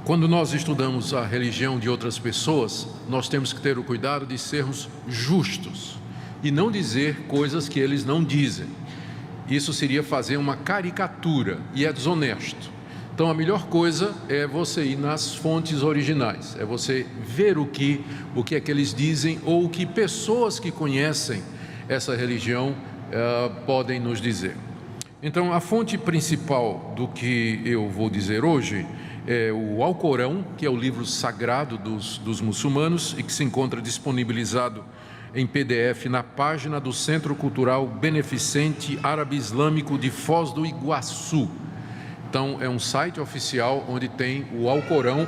Quando nós estudamos a religião de outras pessoas, nós temos que ter o cuidado de sermos justos e não dizer coisas que eles não dizem. Isso seria fazer uma caricatura e é desonesto. Então a melhor coisa é você ir nas fontes originais, é você ver o que é que eles dizem ou o que pessoas que conhecem essa religião podem nos dizer. Então a fonte principal do que eu vou dizer hoje é o Alcorão, que é o livro sagrado dos muçulmanos e que se encontra disponibilizado em PDF na página do Centro Cultural Beneficente Árabe Islâmico de Foz do Iguaçu. Então é um site oficial onde tem o Alcorão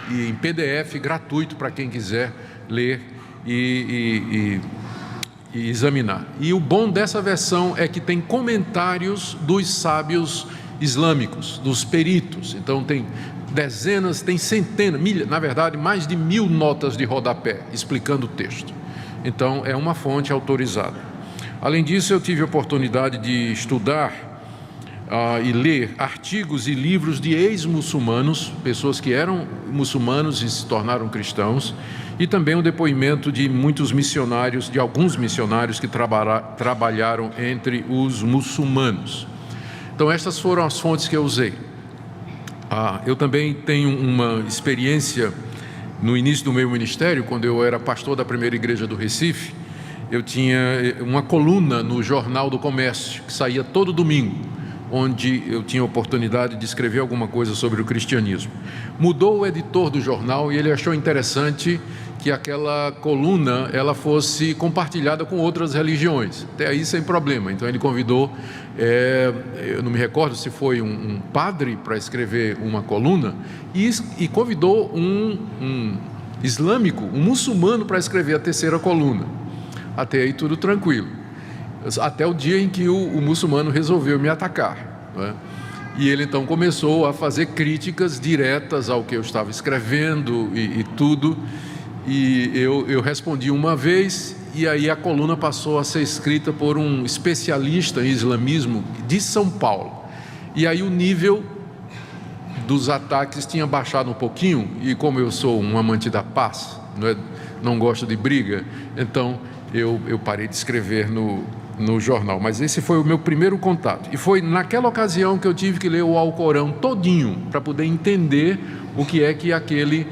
e em PDF gratuito para quem quiser ler e examinar. E o bom dessa versão é que tem comentários dos sábios islâmicos, dos peritos. Então tem dezenas, tem centenas, na verdade mais de 1000 notas de rodapé explicando o texto. Então é uma fonte autorizada. Além disso, eu tive a oportunidade de estudar e ler artigos e livros de ex-muçulmanos, pessoas que eram muçulmanos e se tornaram cristãos, e também o depoimento de muitos missionários, de alguns missionários que trabalharam entre os muçulmanos. Então estas foram as fontes que eu usei. Eu também tenho uma experiência no início do meu ministério, quando eu era pastor da primeira igreja do Recife. Eu tinha uma coluna no Jornal do Comércio, que saía todo domingo, onde eu tinha a oportunidade de escrever alguma coisa sobre o cristianismo. Mudou o editor do jornal e ele achou interessante que aquela coluna ela fosse compartilhada com outras religiões, até aí sem problema. Então ele convidou, eu não me recordo se foi um padre para escrever uma coluna, e convidou um islâmico, um muçulmano para escrever a terceira coluna. Até aí tudo tranquilo, até o dia em que o muçulmano resolveu me atacar, não é? E ele então começou a fazer críticas diretas ao que eu estava escrevendo e tudo. E eu respondi uma vez, e aí a coluna passou a ser escrita por um especialista em islamismo de São Paulo. E aí o nível dos ataques tinha baixado um pouquinho, e como eu sou um amante da paz, não gosto de briga, então eu parei de escrever no jornal. Mas esse foi o meu primeiro contato. E foi naquela ocasião que eu tive que ler o Alcorão todinho, para poder entender o que é que aquele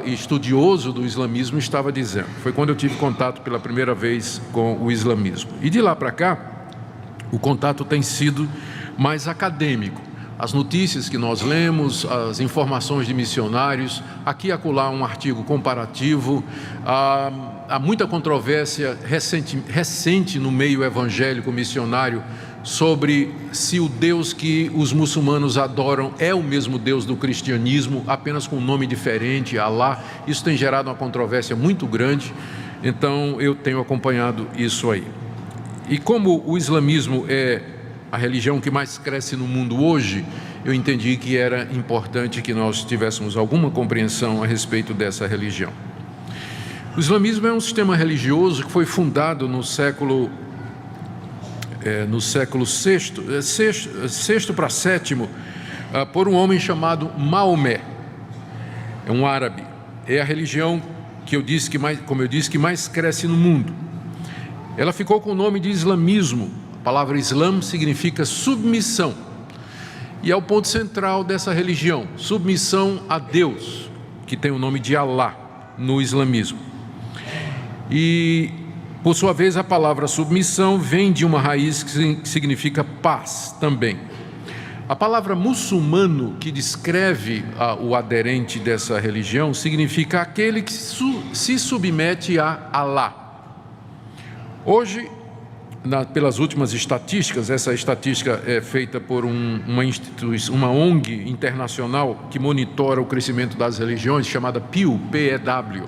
estudioso do islamismo estava dizendo. Foi quando eu tive contato pela primeira vez com o islamismo. E de lá para cá, o contato tem sido mais acadêmico. As notícias que nós lemos, as informações de missionários, aqui e acolá um artigo comparativo. Há muita controvérsia recente no meio evangélico missionário sobre se o Deus que os muçulmanos adoram é o mesmo Deus do cristianismo, apenas com um nome diferente, Alá. Isso tem gerado uma controvérsia muito grande, então eu tenho acompanhado isso aí. E como o islamismo é a religião que mais cresce no mundo hoje, eu entendi que era importante que nós tivéssemos alguma compreensão a respeito dessa religião. O islamismo é um sistema religioso que foi fundado no século VI para VII, por um homem chamado Maomé. É um árabe. É a religião que eu disse que mais cresce no mundo. Ela ficou com o nome de islamismo. A palavra Islam significa submissão. E é o ponto central dessa religião, submissão a Deus, que tem o nome de Alá no islamismo. E, por sua vez, a palavra submissão vem de uma raiz que significa paz também. A palavra muçulmano, que descreve o aderente dessa religião, significa aquele que se submete a Alá. Hoje, pelas últimas estatísticas, essa estatística é feita por uma ONG internacional que monitora o crescimento das religiões, chamada Pew, P-E-W.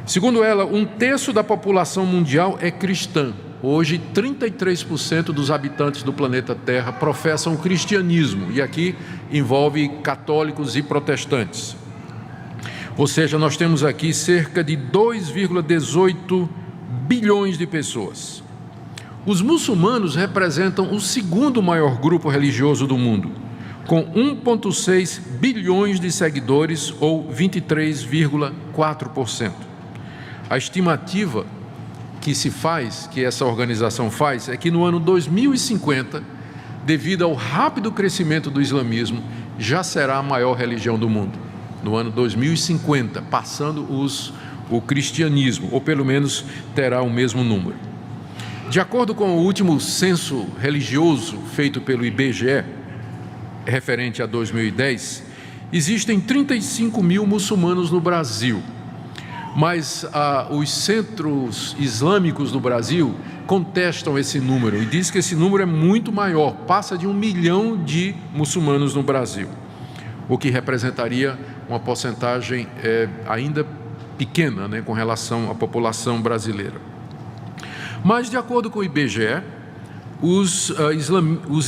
Segundo ela, 1/3 da população mundial é cristã. Hoje, 33% dos habitantes do planeta Terra professam o cristianismo, e aqui envolve católicos e protestantes. Ou seja, nós temos aqui cerca de 2,18 bilhões de pessoas. Os muçulmanos representam o segundo maior grupo religioso do mundo, com 1,6 bilhões de seguidores, ou 23,4%. A estimativa que essa organização faz, é que no ano 2050, devido ao rápido crescimento do islamismo, já será a maior religião do mundo. No ano 2050, passando o cristianismo, ou pelo menos terá o mesmo número. De acordo com o último censo religioso feito pelo IBGE, referente a 2010, existem 35 mil muçulmanos no Brasil, mas os centros islâmicos do Brasil contestam esse número e dizem que esse número é muito maior, passa de 1 milhão de muçulmanos no Brasil, o que representaria uma porcentagem ainda pequena, né, com relação à população brasileira. Mas, de acordo com o IBGE, os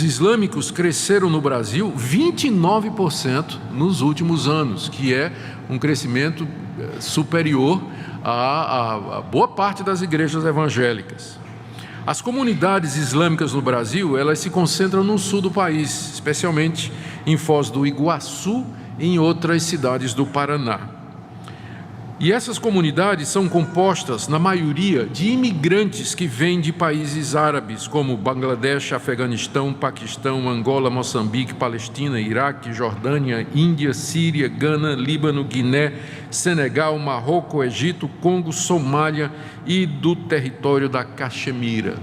islâmicos cresceram no Brasil 29% nos últimos anos, que é um crescimento superior à boa parte das igrejas evangélicas. As comunidades islâmicas no Brasil, elas se concentram no sul do país, especialmente em Foz do Iguaçu e em outras cidades do Paraná. E essas comunidades são compostas, na maioria, de imigrantes que vêm de países árabes, como Bangladesh, Afeganistão, Paquistão, Angola, Moçambique, Palestina, Iraque, Jordânia, Índia, Síria, Gana, Líbano, Guiné, Senegal, Marrocos, Egito, Congo, Somália e do território da Caxemira.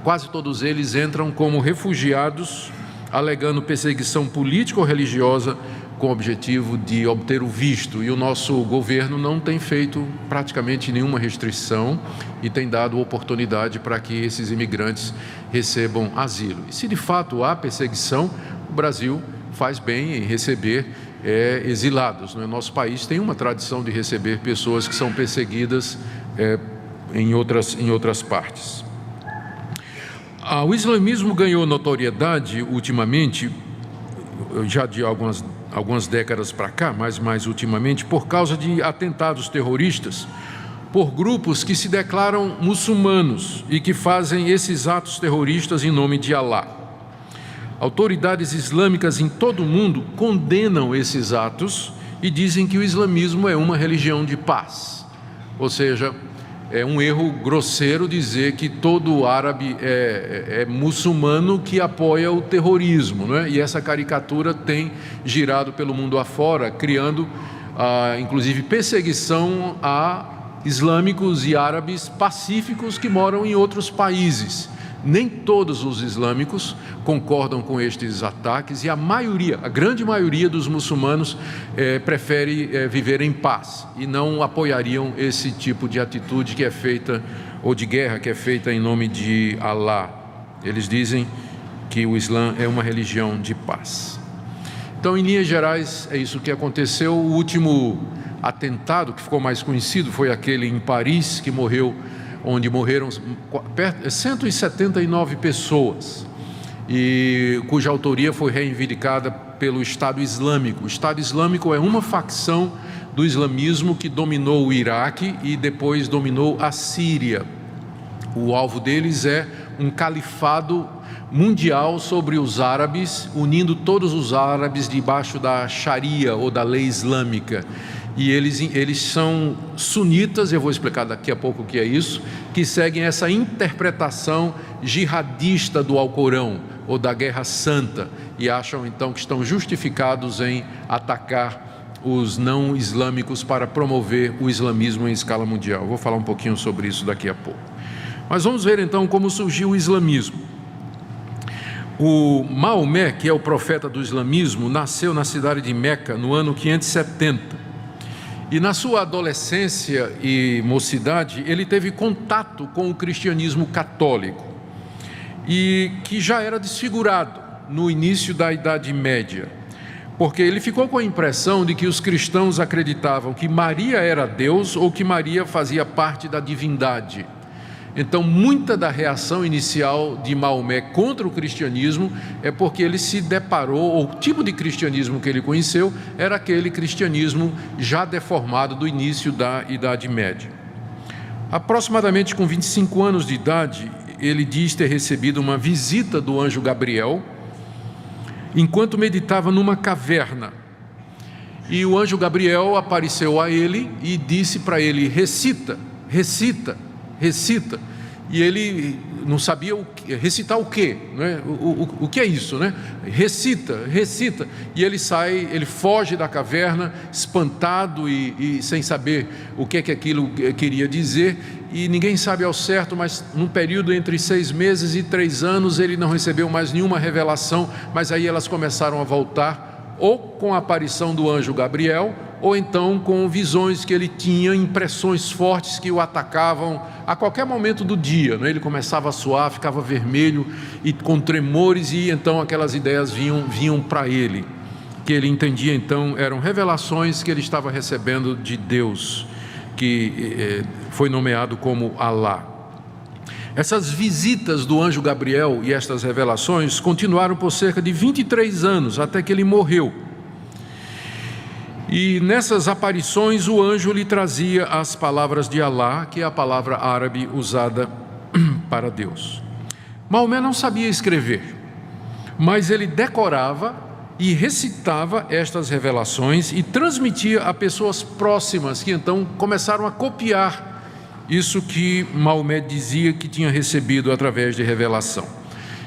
Quase todos eles entram como refugiados, alegando perseguição política ou religiosa, com o objetivo de obter o visto, e o nosso governo não tem feito praticamente nenhuma restrição e tem dado oportunidade para que esses imigrantes recebam asilo. E se de fato há perseguição, o Brasil faz bem em receber exilados, né? Nosso país tem uma tradição de receber pessoas que são perseguidas em outras partes. O islamismo ganhou notoriedade ultimamente, já de algumas décadas para cá, mas mais ultimamente, por causa de atentados terroristas por grupos que se declaram muçulmanos e que fazem esses atos terroristas em nome de Alá. Autoridades islâmicas em todo o mundo condenam esses atos e dizem que o islamismo é uma religião de paz. Ou seja, é um erro grosseiro dizer que todo árabe é muçulmano que apoia o terrorismo, né? E essa caricatura tem girado pelo mundo afora, criando, inclusive, perseguição a islâmicos e árabes pacíficos que moram em outros países. Nem todos os islâmicos concordam com estes ataques e a grande maioria dos muçulmanos prefere viver em paz e não apoiariam esse tipo de atitude que é feita, ou de guerra que é feita em nome de Alá. Eles dizem que o Islã é uma religião de paz. Então, em linhas gerais, é isso que aconteceu. O último atentado que ficou mais conhecido foi aquele em Paris, onde morreram 179 pessoas, e cuja autoria foi reivindicada pelo Estado Islâmico. O Estado Islâmico é uma facção do islamismo que dominou o Iraque e depois dominou a Síria. O alvo deles é um califado mundial sobre os árabes, unindo todos os árabes debaixo da Sharia, ou da lei islâmica. E eles são sunitas, eu vou explicar daqui a pouco o que é isso, que seguem essa interpretação jihadista do Alcorão, ou da Guerra Santa, e acham então que estão justificados em atacar os não islâmicos para promover o islamismo em escala mundial. Vou falar um pouquinho sobre isso daqui a pouco. Mas vamos ver então como surgiu o islamismo. O Maomé, que é o profeta do islamismo, nasceu na cidade de Meca no ano 570. E na sua adolescência e mocidade, ele teve contato com o cristianismo católico, e que já era desfigurado no início da Idade Média, porque ele ficou com a impressão de que os cristãos acreditavam que Maria era Deus ou que Maria fazia parte da divindade. Então, muita da reação inicial de Maomé contra o cristianismo é porque ele se deparou, ou o tipo de cristianismo que ele conheceu era aquele cristianismo já deformado do início da Idade Média. Aproximadamente com 25 anos de idade, ele diz ter recebido uma visita do anjo Gabriel, enquanto meditava numa caverna, E o anjo Gabriel apareceu a ele e disse para ele: recita, recita, recita. E ele não sabia recitar o quê, né? O que é isso, né? Recita, recita. E ele sai, ele foge da caverna, espantado e sem saber o que é que aquilo queria dizer. E ninguém sabe ao certo, mas num período entre 6 meses e 3 anos ele não recebeu mais nenhuma revelação. Mas aí elas começaram a voltar, ou com a aparição do anjo Gabriel, ou então com visões que ele tinha, impressões fortes que o atacavam a qualquer momento do dia, né? Ele começava a suar, ficava vermelho e com tremores, e então aquelas ideias vinham para ele, que ele entendia então eram revelações que ele estava recebendo de Deus, que foi nomeado como Alá. Essas visitas do anjo Gabriel e estas revelações continuaram por cerca de 23 anos, até que ele morreu. E nessas aparições o anjo lhe trazia as palavras de Alá, que é a palavra árabe usada para Deus. Maomé não sabia escrever, mas ele decorava e recitava estas revelações e transmitia a pessoas próximas, que então começaram a copiar isso que Maomé dizia que tinha recebido através de revelação.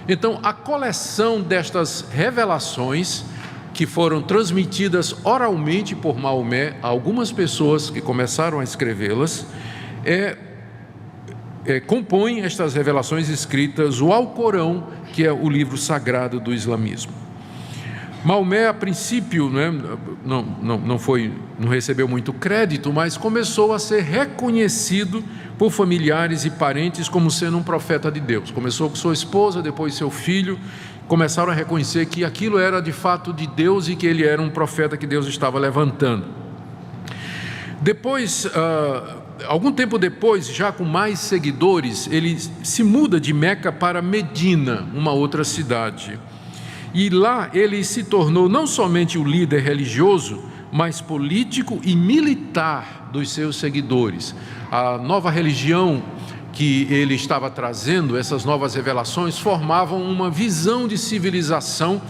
Então, a coleção destas revelações, que foram transmitidas oralmente por Maomé a algumas pessoas que começaram a escrevê-las, compõem estas revelações escritas, o Alcorão, que é o livro sagrado do islamismo. Maomé, a princípio, né, não recebeu muito crédito, mas começou a ser reconhecido por familiares e parentes como sendo um profeta de Deus. Começou com sua esposa, depois seu filho, começaram a reconhecer que aquilo era de fato de Deus e que ele era um profeta que Deus estava levantando. Depois, algum tempo depois, já com mais seguidores, ele se muda de Meca para Medina, uma outra cidade. E lá ele se tornou não somente o líder religioso, mas político e militar dos seus seguidores. A nova religião que ele estava trazendo, essas novas revelações, formavam uma visão de civilização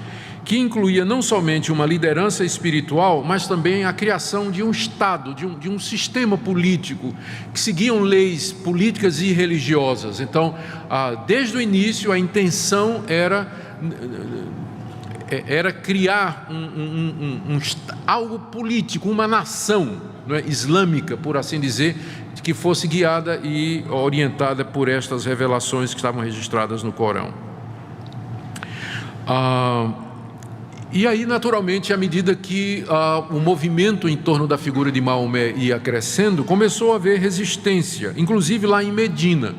que incluía não somente uma liderança espiritual, mas também a criação de um Estado, de um sistema político, que seguiam leis políticas e religiosas. Então, desde o início, a intenção era criar algo político, uma nação, não é, islâmica, por assim dizer, que fosse guiada e orientada por estas revelações que estavam registradas no Corão. E aí, naturalmente, à medida que o movimento em torno da figura de Maomé ia crescendo, começou a haver resistência, inclusive lá em Medina.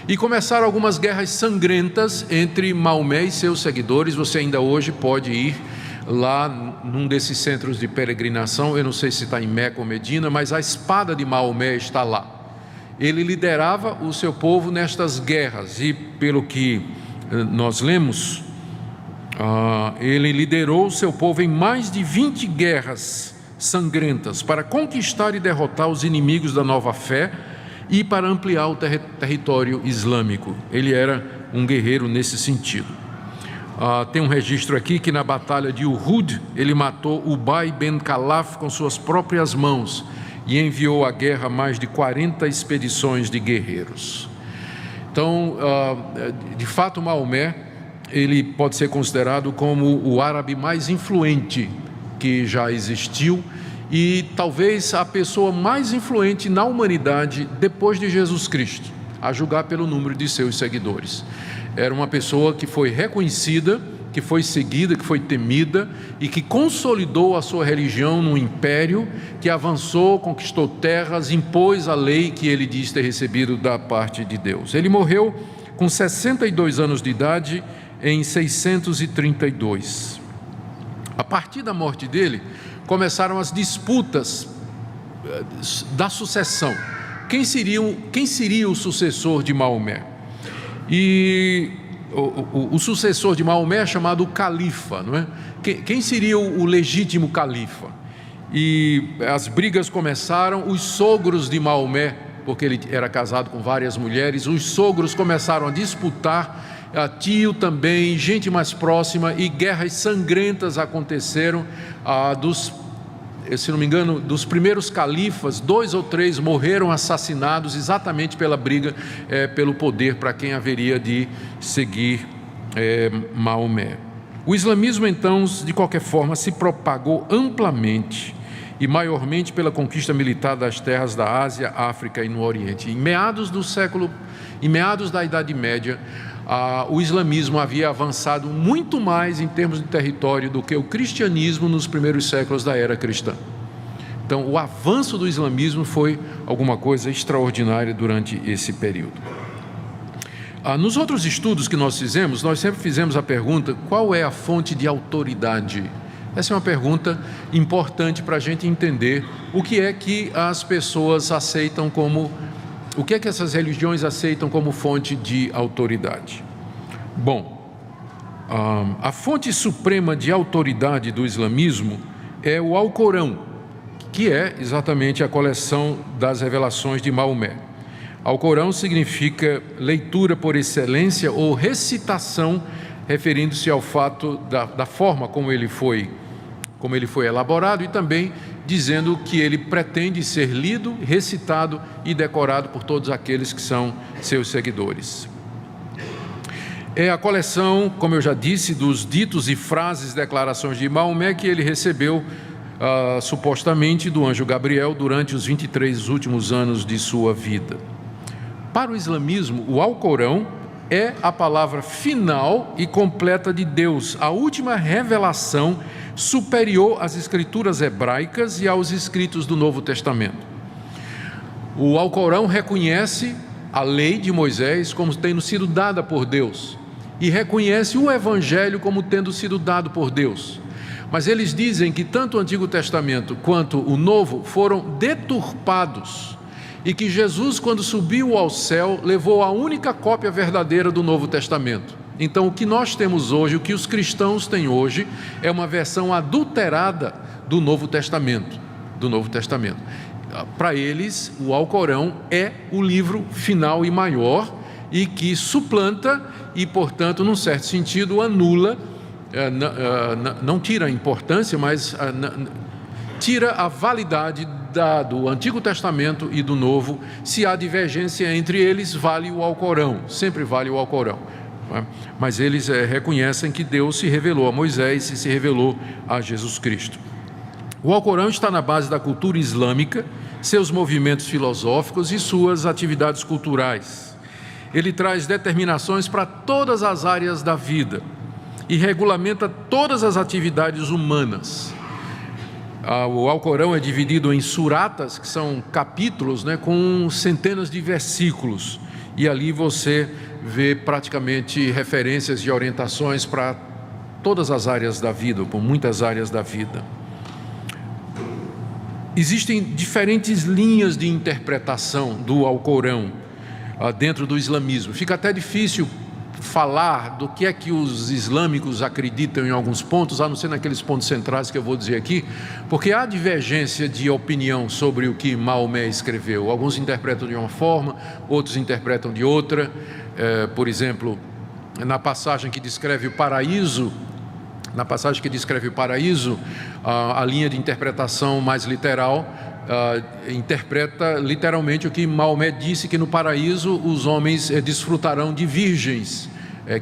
E começaram algumas guerras sangrentas entre Maomé e seus seguidores. Você ainda hoje pode ir lá num desses centros de peregrinação, eu não sei se está em Meca ou Medina, mas a espada de Maomé está lá. Ele liderava o seu povo nestas guerras e, pelo que nós lemos, ele liderou o seu povo em mais de 20 guerras sangrentas para conquistar e derrotar os inimigos da nova fé e para ampliar o território islâmico. Ele era um guerreiro nesse sentido. Tem um registro aqui que na batalha de Uhud ele matou Ubay ben Khalaf com suas próprias mãos e enviou à guerra mais de 40 expedições de guerreiros. Então, de fato, Maomé, ele pode ser considerado como o árabe mais influente que já existiu e talvez a pessoa mais influente na humanidade depois de Jesus Cristo, a julgar pelo número de seus seguidores. Era uma pessoa que foi reconhecida, que foi seguida, que foi temida e que consolidou a sua religião num império que avançou, conquistou terras, impôs a lei que ele diz ter recebido da parte de Deus. Ele morreu com 62 anos de idade em 632. A partir da morte dele, começaram as disputas da sucessão. Quem seria o sucessor de Maomé? E o sucessor de Maomé é chamado califa, não é? Quem seria o legítimo califa? E as brigas começaram, os sogros de Maomé, porque ele era casado com várias mulheres, os sogros começaram a disputar, tio também, gente mais próxima, e guerras sangrentas aconteceram dos se não me engano, dos primeiros califas, 2 ou 3 morreram assassinados exatamente pela briga pelo poder para quem haveria de seguir Maomé. O islamismo, então, de qualquer forma, se propagou amplamente e maiormente pela conquista militar das terras da Ásia, África e no Oriente. Em meados da Idade Média, o islamismo havia avançado muito mais em termos de território do que o cristianismo nos primeiros séculos da era cristã. Então, o avanço do islamismo foi alguma coisa extraordinária durante esse período. Nos outros estudos que nós fizemos, nós sempre fizemos a pergunta: qual é a fonte de autoridade? Essa é uma pergunta importante para a gente entender o que é que as pessoas aceitam como, o que é que essas religiões aceitam como fonte de autoridade. Bom, a fonte suprema de autoridade do islamismo é o Alcorão, que é exatamente a coleção das revelações de Maomé. Alcorão significa leitura por excelência ou recitação, referindo-se ao fato da forma como ele foi elaborado, e também dizendo que ele pretende ser lido, recitado e decorado por todos aqueles que são seus seguidores. É a coleção, como eu já disse, dos ditos e frases, declarações de Maomé que ele recebeu supostamente do anjo Gabriel durante os 23 últimos anos de sua vida. Para o islamismo, o Alcorão é a palavra final e completa de Deus, a última revelação superior às escrituras hebraicas e aos escritos do Novo Testamento. O Alcorão reconhece a lei de Moisés como tendo sido dada por Deus e reconhece o Evangelho como tendo sido dado por Deus. Mas eles dizem que tanto o Antigo Testamento quanto o Novo foram deturpados e que Jesus, quando subiu ao céu, levou a única cópia verdadeira do Novo Testamento. Então, o que nós temos hoje, o que os cristãos têm hoje, é uma versão adulterada do Novo Testamento. Para eles, o Alcorão é o livro final e maior e que suplanta e, portanto, num certo sentido, anula, não tira a importância, mas tira a validade do Antigo Testamento e do Novo. Se há divergência entre eles, vale o Alcorão, sempre vale o Alcorão. Mas eles reconhecem que Deus se revelou a Moisés e se revelou a Jesus Cristo. O Alcorão está na base da cultura islâmica, seus movimentos filosóficos e suas atividades culturais. Ele traz determinações para todas as áreas da vida e regulamenta todas as atividades humanas. O Alcorão é dividido em suratas, que são capítulos, com centenas de versículos, e ali você vê praticamente referências e orientações para todas as áreas da vida, por muitas áreas da vida. Existem diferentes linhas de interpretação do Alcorão dentro do islamismo. Fica até difícil falar do que é que os islâmicos acreditam em alguns pontos, a não ser naqueles pontos centrais que eu vou dizer aqui, porque há divergência de opinião sobre o que Maomé escreveu. Alguns interpretam de uma forma, outros interpretam de outra. Por exemplo, na passagem que descreve o paraíso, a linha de interpretação mais literal interpreta literalmente o que Maomé disse, que no paraíso os homens desfrutarão de virgens,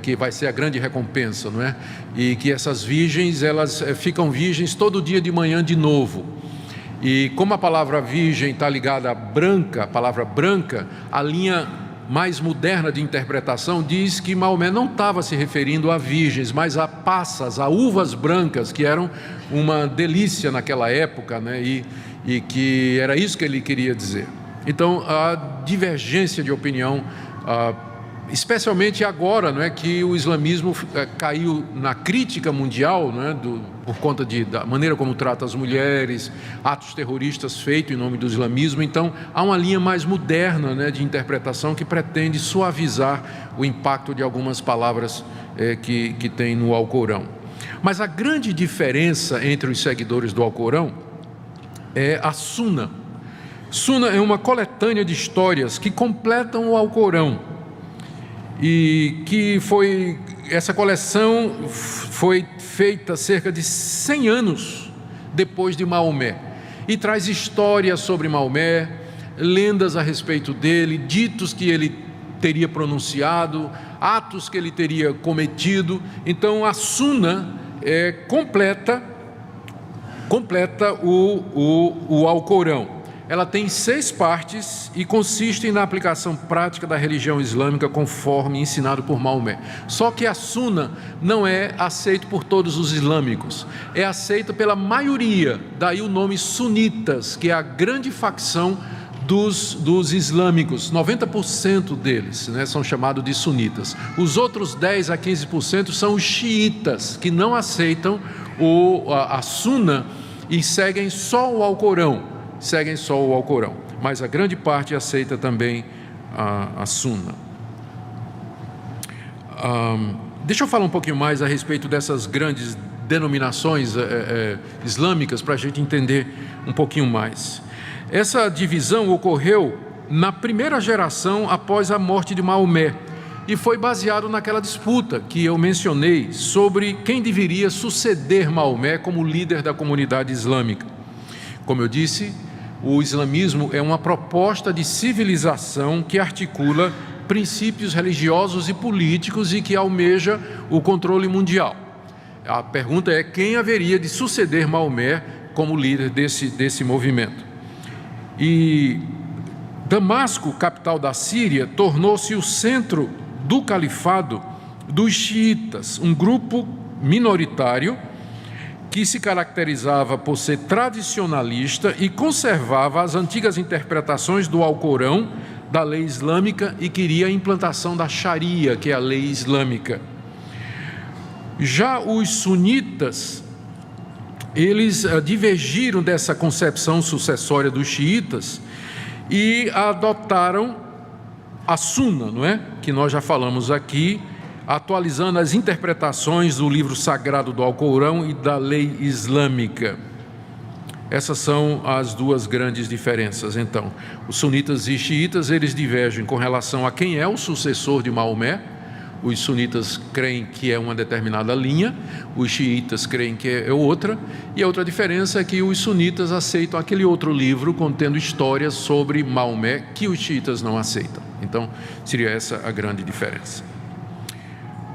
que vai ser a grande recompensa, não é? E que essas virgens, elas ficam virgens todo dia de manhã de novo. E como a palavra virgem está ligada à branca, a palavra branca, a linha mais moderna de interpretação diz que Maomé não estava se referindo a virgens, mas a passas, a uvas brancas, que eram uma delícia naquela época, e que era isso que ele queria dizer. Então, a divergência de opinião, especialmente agora, que o islamismo caiu na crítica mundial, por conta da maneira como trata as mulheres, atos terroristas feitos em nome do islamismo. Então, há uma linha mais moderna, de interpretação que pretende suavizar o impacto de algumas palavras que tem no Alcorão. Mas a grande diferença entre os seguidores do Alcorão é a Suna. Suna é uma coletânea de histórias que completam o Alcorão, e que essa coleção foi feita cerca de 100 anos depois de Maomé. e traz histórias sobre Maomé, lendas a respeito dele, ditos que ele teria pronunciado, atos que ele teria cometido. Então a Súnna completa o Alcorão. Ela tem 6 partes e consiste na aplicação prática da religião islâmica conforme ensinado por Maomé. Só que a Súnna não é aceita por todos os islâmicos, é aceita pela maioria, daí o nome sunitas, que é a grande facção dos islâmicos. 90% deles, são chamados de sunitas. Os outros 10 a 15% são os xiitas, que não aceitam a Súnna e seguem só o Alcorão. Mas a grande parte aceita também a Súnna. Deixa eu falar um pouquinho mais a respeito dessas grandes denominações islâmicas, para a gente entender um pouquinho mais. Essa divisão ocorreu na primeira geração após a morte de Maomé e foi baseado naquela disputa que eu mencionei sobre quem deveria suceder Maomé como líder da comunidade islâmica. Como eu disse, o islamismo é uma proposta de civilização que articula princípios religiosos e políticos e que almeja o controle mundial. A pergunta é quem haveria de suceder Maomé como líder desse movimento. E Damasco, capital da Síria, tornou-se o centro do califado dos xiitas, um grupo minoritário que se caracterizava por ser tradicionalista e conservava as antigas interpretações do Alcorão, da lei islâmica, e queria a implantação da Sharia, que é a lei islâmica. Já os sunitas, eles divergiram dessa concepção sucessória dos xiitas e adotaram a Súnna, que nós já falamos aqui, atualizando as interpretações do livro sagrado do Alcorão e da lei islâmica. Essas são as duas grandes diferenças. Então, os sunitas e xiitas, eles divergem com relação a quem é o sucessor de Maomé. Os sunitas creem que é uma determinada linha, os xiitas creem que é outra, e a outra diferença é que os sunitas aceitam aquele outro livro contendo histórias sobre Maomé que os xiitas não aceitam. Então, seria essa a grande diferença.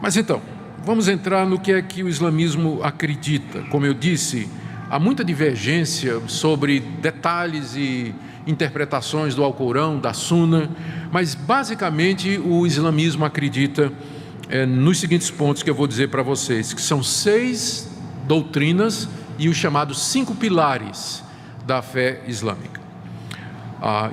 Mas então, vamos entrar no que é que o islamismo acredita. Como eu disse, há muita divergência sobre detalhes e interpretações do Alcorão, da Súnna, mas basicamente o islamismo acredita nos seguintes pontos que eu vou dizer para vocês, que são 6 doutrinas e os chamados 5 pilares da fé islâmica.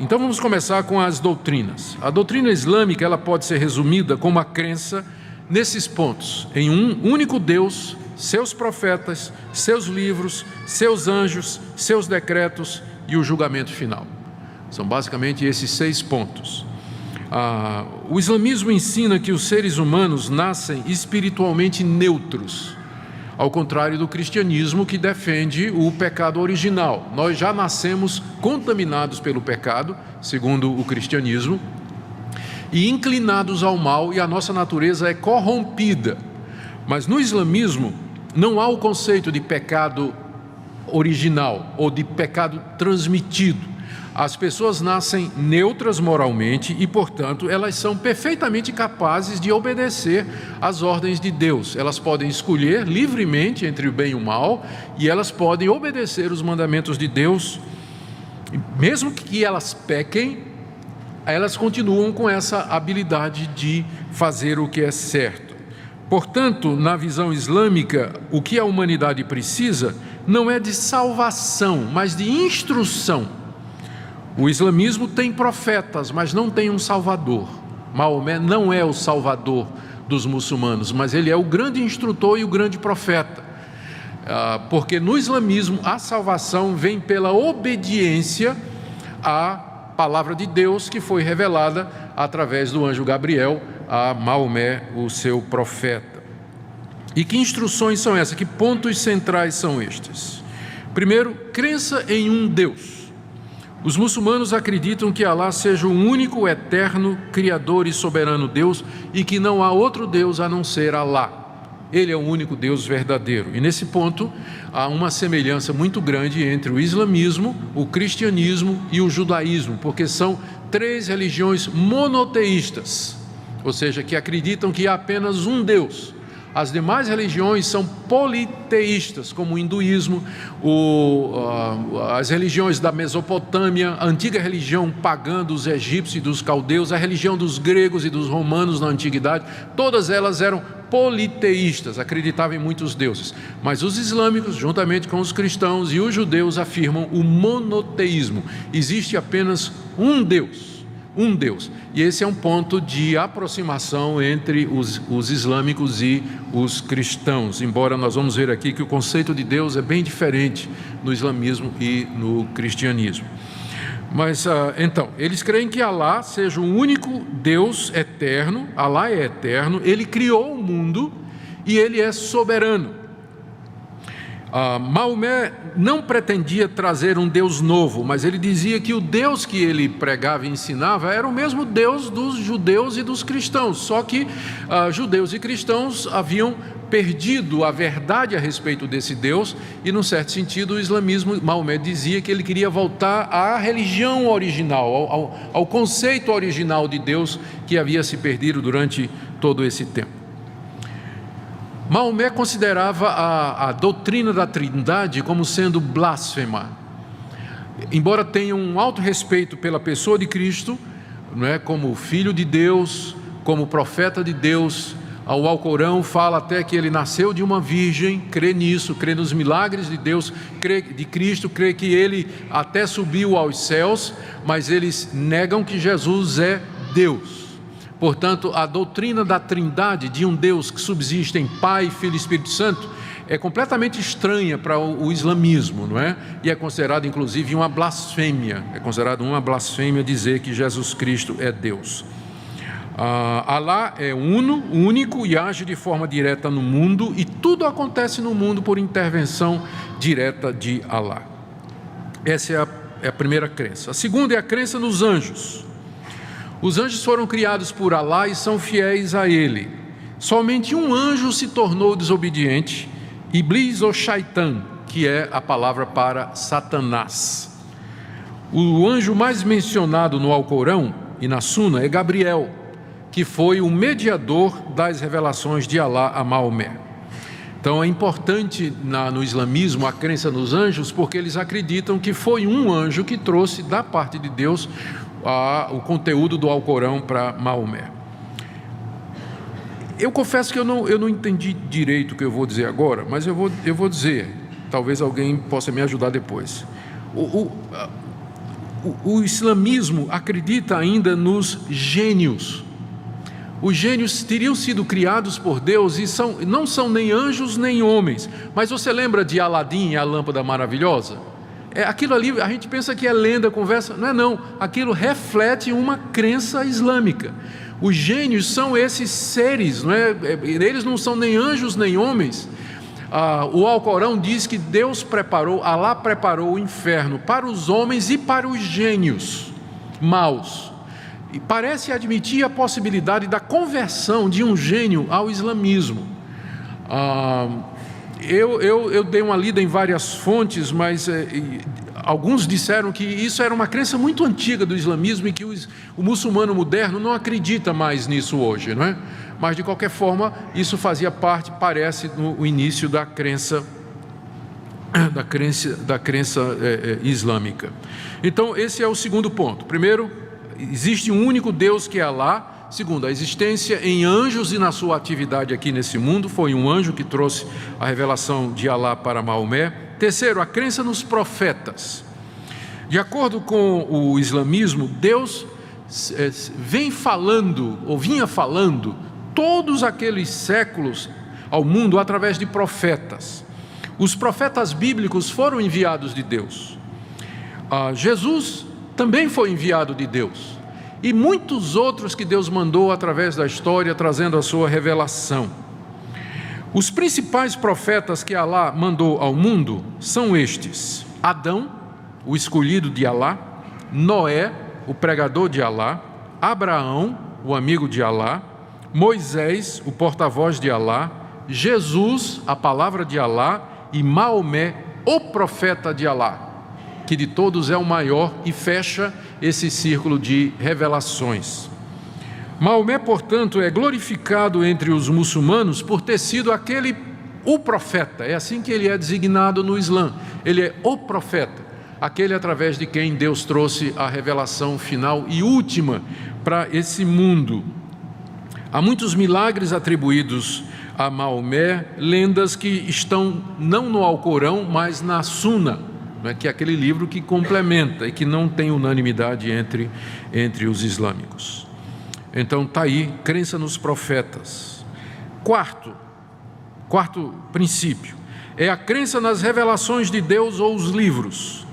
Então vamos começar com as doutrinas. A doutrina islâmica, ela pode ser resumida como a crença nesses pontos: em um único Deus, seus profetas, seus livros, seus anjos, seus decretos e o julgamento final. São basicamente esses 6 pontos. O islamismo ensina que os seres humanos nascem espiritualmente neutros, ao contrário do cristianismo, que defende o pecado original. Nós já nascemos contaminados pelo pecado, segundo o cristianismo, e inclinados ao mal, e a nossa natureza é corrompida. Mas no islamismo não há o conceito de pecado original ou de pecado transmitido. As pessoas nascem neutras moralmente e, portanto, elas são perfeitamente capazes de obedecer às ordens de Deus. Elas podem escolher livremente entre o bem e o mal e elas podem obedecer os mandamentos de Deus. Mesmo que elas pequem, elas continuam com essa habilidade de fazer o que é certo. Portanto, na visão islâmica, o que a humanidade precisa não é de salvação, mas de instrução. O islamismo tem profetas, mas não tem um salvador. Maomé não é o salvador dos muçulmanos, mas ele é o grande instrutor e o grande profeta. Porque no islamismo a salvação vem pela obediência à palavra de Deus que foi revelada através do anjo Gabriel a Maomé, o seu profeta. E que instruções são essas? Que pontos centrais são estes? Primeiro, crença em um Deus. Os muçulmanos acreditam que Alá seja o único, eterno, criador e soberano Deus e que não há outro Deus a não ser Alá. Ele é o único Deus verdadeiro. E nesse ponto há uma semelhança muito grande entre o islamismo, o cristianismo e o judaísmo, porque são 3 religiões monoteístas, ou seja, que acreditam que há apenas um Deus. As demais religiões são politeístas, como o hinduísmo, as religiões da Mesopotâmia, a antiga religião pagã dos egípcios e dos caldeus, a religião dos gregos e dos romanos na antiguidade, todas elas eram politeístas, acreditavam em muitos deuses. Mas os islâmicos, juntamente com os cristãos e os judeus, afirmam o monoteísmo. Existe apenas um Deus. Um Deus. E esse é um ponto de aproximação entre os islâmicos e os cristãos, embora nós vamos ver aqui que o conceito de Deus é bem diferente no islamismo e no cristianismo. Mas, então, eles creem que Alá seja o único Deus eterno. Alá é eterno, Ele criou o mundo e Ele é soberano. Maomé não pretendia trazer um Deus novo, mas ele dizia que o Deus que ele pregava e ensinava era o mesmo Deus dos judeus e dos cristãos, só que judeus e cristãos haviam perdido a verdade a respeito desse Deus, e num certo sentido o islamismo, Maomé dizia que ele queria voltar à religião original, ao conceito original de Deus que havia se perdido durante todo esse tempo. Maomé considerava a doutrina da Trindade como sendo blasfema. Embora tenha um alto respeito pela pessoa de Cristo, não é, como filho de Deus, como profeta de Deus, o Alcorão fala até que ele nasceu de uma virgem, crê nisso, crê nos milagres de Deus, crê de Cristo, crê que ele até subiu aos céus, mas eles negam que Jesus é Deus. Portanto, a doutrina da Trindade, de um Deus que subsiste em Pai, Filho e Espírito Santo, é completamente estranha para o islamismo, não é? E é considerado, inclusive, uma blasfêmia. É considerado uma blasfêmia dizer que Jesus Cristo é Deus. Alá é único e age de forma direta no mundo, e tudo acontece no mundo por intervenção direta de Alá. Essa é a primeira crença. A segunda é a crença nos anjos. Os anjos foram criados por Alá e são fiéis a Ele. Somente um anjo se tornou desobediente, Iblis ou Shaitan, que é a palavra para Satanás. O anjo mais mencionado no Alcorão e na Suna é Gabriel, que foi o mediador das revelações de Alá a Maomé. Então é importante no islamismo a crença nos anjos, porque eles acreditam que foi um anjo que trouxe da parte de Deus o conteúdo do Alcorão para Maomé. Eu confesso que eu não entendi direito o que eu vou dizer agora, mas eu vou dizer, talvez alguém possa me ajudar depois. O islamismo acredita ainda nos gênios. Os gênios teriam sido criados por Deus e não são nem anjos nem homens. Mas você lembra de Aladim e a lâmpada maravilhosa? Aquilo ali, a gente pensa que é lenda, conversa, não, aquilo reflete uma crença islâmica. Os gênios são esses seres, não é? Eles não são nem anjos nem homens. O Alcorão diz que Alá preparou o inferno para os homens e para os gênios maus. E parece admitir a possibilidade da conversão de um gênio ao islamismo. Eu dei uma lida em várias fontes, mas alguns disseram que isso era uma crença muito antiga do islamismo e que o muçulmano moderno não acredita mais nisso hoje, não é? Mas de qualquer forma, isso fazia parte, parece, no início da crença islâmica. Então, esse é o segundo ponto. Primeiro, existe um único Deus que é Alá. Segundo, a existência em anjos e na sua atividade aqui nesse mundo, foi um anjo que trouxe a revelação de Alá para Maomé. Terceiro, a crença nos profetas. De acordo com o islamismo, Deus vinha falando todos aqueles séculos ao mundo através de profetas. Os profetas bíblicos foram enviados de Deus. Jesus também foi enviado de Deus. E muitos outros que Deus mandou através da história, trazendo a sua revelação. Os principais profetas que Alá mandou ao mundo são estes: Adão, o escolhido de Alá; Noé, o pregador de Alá; Abraão, o amigo de Alá; Moisés, o porta-voz de Alá; Jesus, a palavra de Alá, e Maomé, o profeta de Alá, que de todos é o maior, e fecha esse círculo de revelações. Maomé, portanto, é glorificado entre os muçulmanos por ter sido o profeta, é assim que ele é designado no Islã, ele é o profeta, aquele através de quem Deus trouxe a revelação final e última para esse mundo. Há muitos milagres atribuídos a Maomé, lendas que estão não no Alcorão, mas na Sunna, que é aquele livro que complementa e que não tem unanimidade entre os islâmicos. Então está aí, crença nos profetas. Quarto princípio, é a crença nas revelações de Deus ou os livros.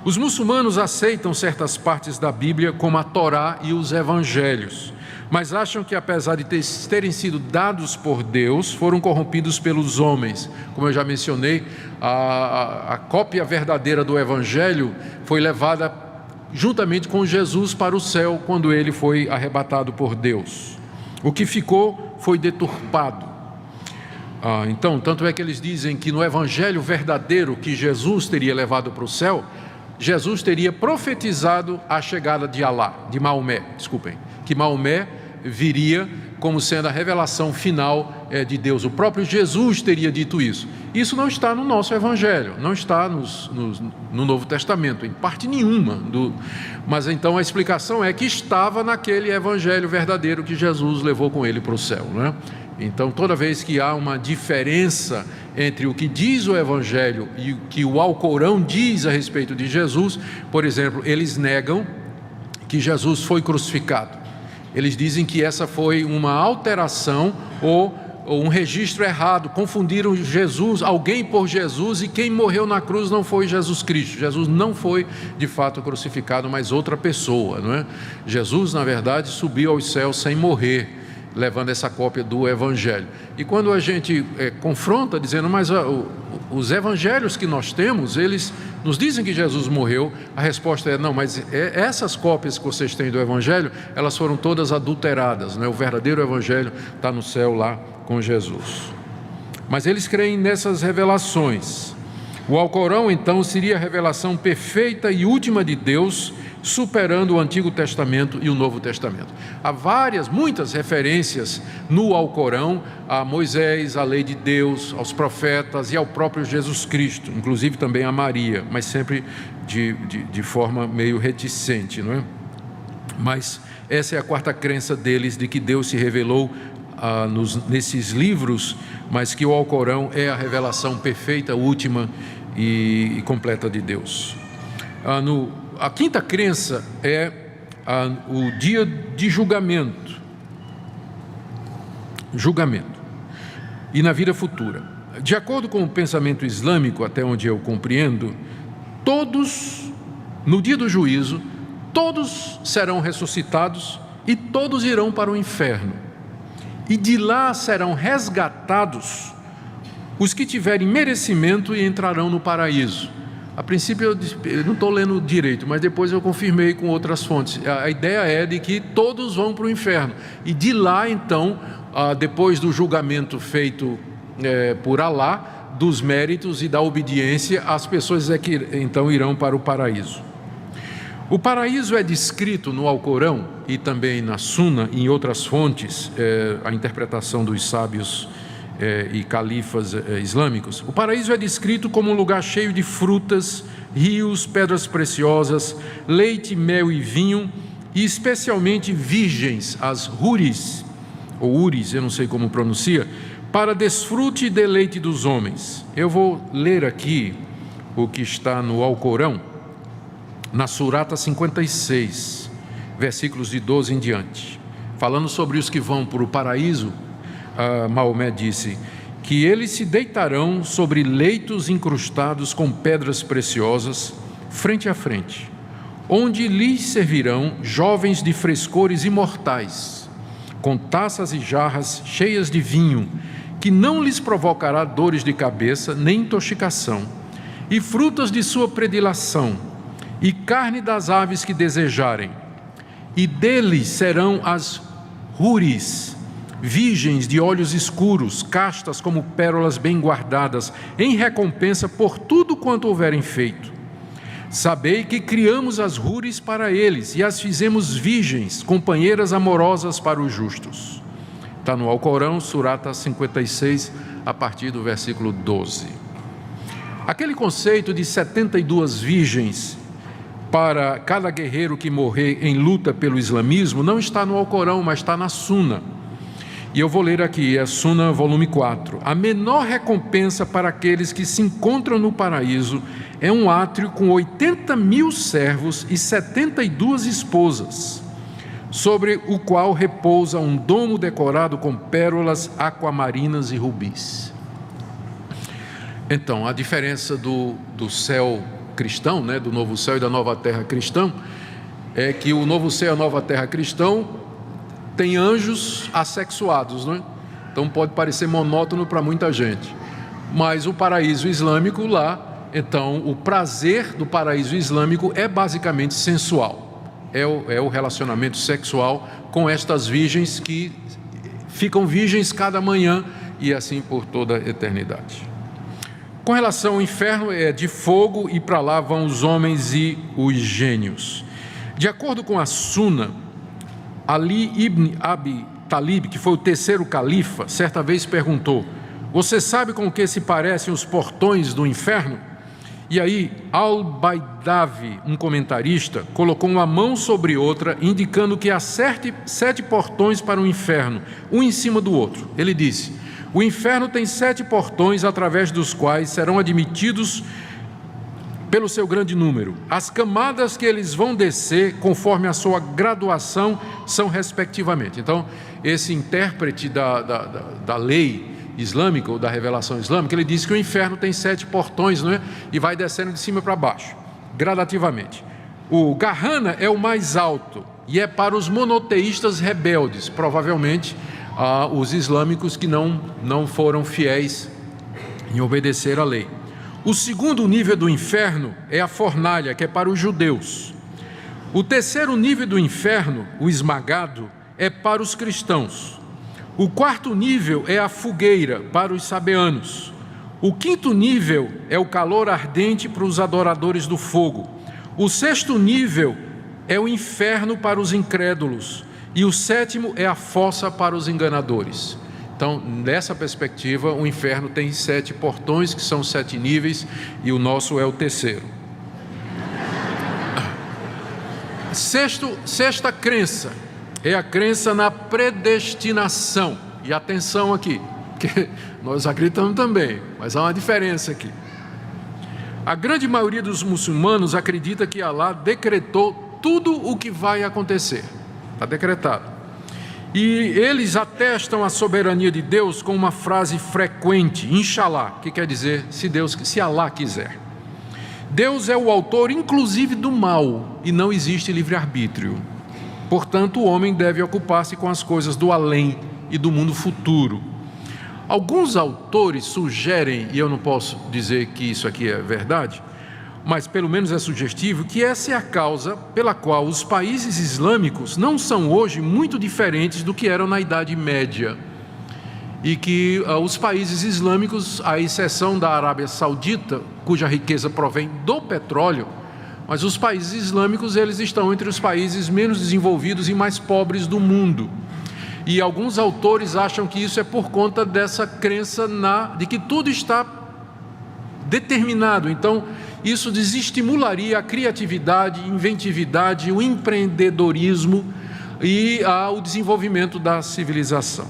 Os muçulmanos aceitam certas partes da Bíblia, como a Torá e os Evangelhos, mas acham que, apesar de terem sido dados por Deus, foram corrompidos pelos homens. Como eu já mencionei, a cópia verdadeira do Evangelho foi levada juntamente com Jesus para o céu, quando ele foi arrebatado por Deus. O que ficou foi deturpado. Então, tanto é que eles dizem que no Evangelho verdadeiro que Jesus teria levado para o céu, Jesus teria profetizado a chegada de Maomé, que Maomé viria como sendo a revelação final de Deus. O próprio Jesus teria dito isso. Isso não está no nosso Evangelho, não está no Novo Testamento, em parte nenhuma. Mas então a explicação é que estava naquele Evangelho verdadeiro que Jesus levou com ele para o céu, né? Então, toda vez que há uma diferença entre o que diz o Evangelho e o que o Alcorão diz a respeito de Jesus, por exemplo, eles negam que Jesus foi crucificado. Eles dizem que essa foi uma alteração ou um registro errado, confundiram alguém por Jesus, e quem morreu na cruz não foi Jesus Cristo. Jesus não foi de fato crucificado, mas outra pessoa, não é? Jesus, na verdade, subiu aos céus sem morrer, levando essa cópia do Evangelho. E quando a gente confronta, dizendo, mas os Evangelhos que nós temos, eles nos dizem que Jesus morreu, a resposta é, não, mas essas cópias que vocês têm do Evangelho, elas foram todas adulteradas, né? O verdadeiro Evangelho está no céu lá com Jesus. Mas eles creem nessas revelações. O Alcorão, então, seria a revelação perfeita e última de Deus, superando o Antigo Testamento e o Novo Testamento. Há muitas referências no Alcorão a Moisés, à lei de Deus, aos profetas e ao próprio Jesus Cristo, inclusive também a Maria, mas sempre de forma meio reticente, não é? Mas essa é a quarta crença deles, de que Deus se revelou nesses livros, mas que o Alcorão é a revelação perfeita, última e completa de Deus. A quinta crença é o dia de julgamento. E na vida futura. De acordo com o pensamento islâmico, até onde eu compreendo, todos, no dia do juízo, todos serão ressuscitados e todos irão para o inferno. E de lá serão resgatados os que tiverem merecimento e entrarão no paraíso. A princípio eu não estou lendo direito, mas depois eu confirmei com outras fontes. A ideia é de que todos vão para o inferno. E de lá, então, depois do julgamento feito por Alá, dos méritos e da obediência, as pessoas é que então irão para o paraíso. O paraíso é descrito no Alcorão e também na Sunna, em outras fontes, a interpretação dos sábios e califas islâmicos. O paraíso é descrito como um lugar cheio de frutas, rios, pedras preciosas, leite, mel e vinho, e especialmente virgens, as huris, ou uris, eu não sei como pronuncia, para desfrute e deleite dos homens. Eu vou ler aqui o que está no Alcorão, na Surata 56, versículos de 12 em diante. Falando sobre os que vão para o paraíso, Maomé disse que eles se deitarão sobre leitos incrustados com pedras preciosas, frente a frente, onde lhes servirão jovens de frescores imortais, com taças e jarras cheias de vinho, que não lhes provocará dores de cabeça nem intoxicação, e frutas de sua predileção, e carne das aves que desejarem. E deles serão as huris, virgens de olhos escuros, castas como pérolas bem guardadas, em recompensa por tudo quanto houverem feito. Sabei que criamos as hures para eles e as fizemos virgens, companheiras amorosas para os justos. Está no Alcorão, Surata 56, a partir do versículo 12. Aquele conceito de 72 virgens para cada guerreiro que morrer em luta pelo islamismo não está no Alcorão, mas está na Suna. E eu vou ler aqui, é Suna, volume 4. A menor recompensa para aqueles que se encontram no paraíso é um átrio com 80.000 servos e 72 esposas, sobre o qual repousa um domo decorado com pérolas aquamarinas e rubis. Então, a diferença do céu cristão, né, do novo céu e da nova terra cristão, é que o novo céu e a nova terra cristão tem anjos assexuados, né? Então pode parecer monótono para muita gente, mas o paraíso islâmico lá, então o prazer do paraíso islâmico é basicamente sensual, é o relacionamento sexual com estas virgens que ficam virgens cada manhã e assim por toda a eternidade. Com relação ao inferno, é de fogo e para lá vão os homens e os gênios. De acordo com a Suna, Ali ibn Abi Talib, que foi o terceiro califa, certa vez perguntou: você sabe com o que se parecem os portões do inferno? E aí Al-Baidavi, um comentarista, colocou uma mão sobre outra, indicando que há 7 portões para o inferno, um em cima do outro. Ele disse: o inferno tem 7 portões através dos quais serão admitidos pelo seu grande número. As camadas que eles vão descer, conforme a sua graduação, são respectivamente. Então, esse intérprete da lei islâmica, ou da revelação islâmica, ele diz que o inferno tem 7 portões, não é? E vai descendo de cima para baixo, gradativamente. O Garrana é o mais alto, e é para os monoteístas rebeldes, provavelmente os islâmicos que não foram fiéis em obedecer à lei. O segundo nível do inferno é a fornalha, que é para os judeus. O terceiro nível do inferno, o esmagado, é para os cristãos. O quarto nível é a fogueira, para os sabeanos. O quinto nível é o calor ardente para os adoradores do fogo. O sexto nível é o inferno para os incrédulos. E o sétimo é a fossa para os enganadores. Então, nessa perspectiva, o inferno tem 7 portões, que são 7 níveis, e o nosso é o terceiro. Sexta crença é a crença na predestinação. E atenção aqui, que nós acreditamos também, mas há uma diferença aqui. A grande maioria dos muçulmanos acredita que Alá decretou tudo o que vai acontecer. Está decretado. E eles atestam a soberania de Deus com uma frase frequente, Inshallah, que quer dizer se Alá quiser. Deus é o autor inclusive do mal e não existe livre-arbítrio. Portanto, o homem deve ocupar-se com as coisas do além e do mundo futuro. Alguns autores sugerem, e eu não posso dizer que isso aqui é verdade, mas pelo menos é sugestivo, que essa é a causa pela qual os países islâmicos não são hoje muito diferentes do que eram na Idade Média. E que os países islâmicos, à exceção da Arábia Saudita, cuja riqueza provém do petróleo, mas os países islâmicos, eles estão entre os países menos desenvolvidos e mais pobres do mundo. E alguns autores acham que isso é por conta dessa crença de que tudo está determinado. Então, isso desestimularia a criatividade, inventividade, o empreendedorismo e o desenvolvimento da civilização.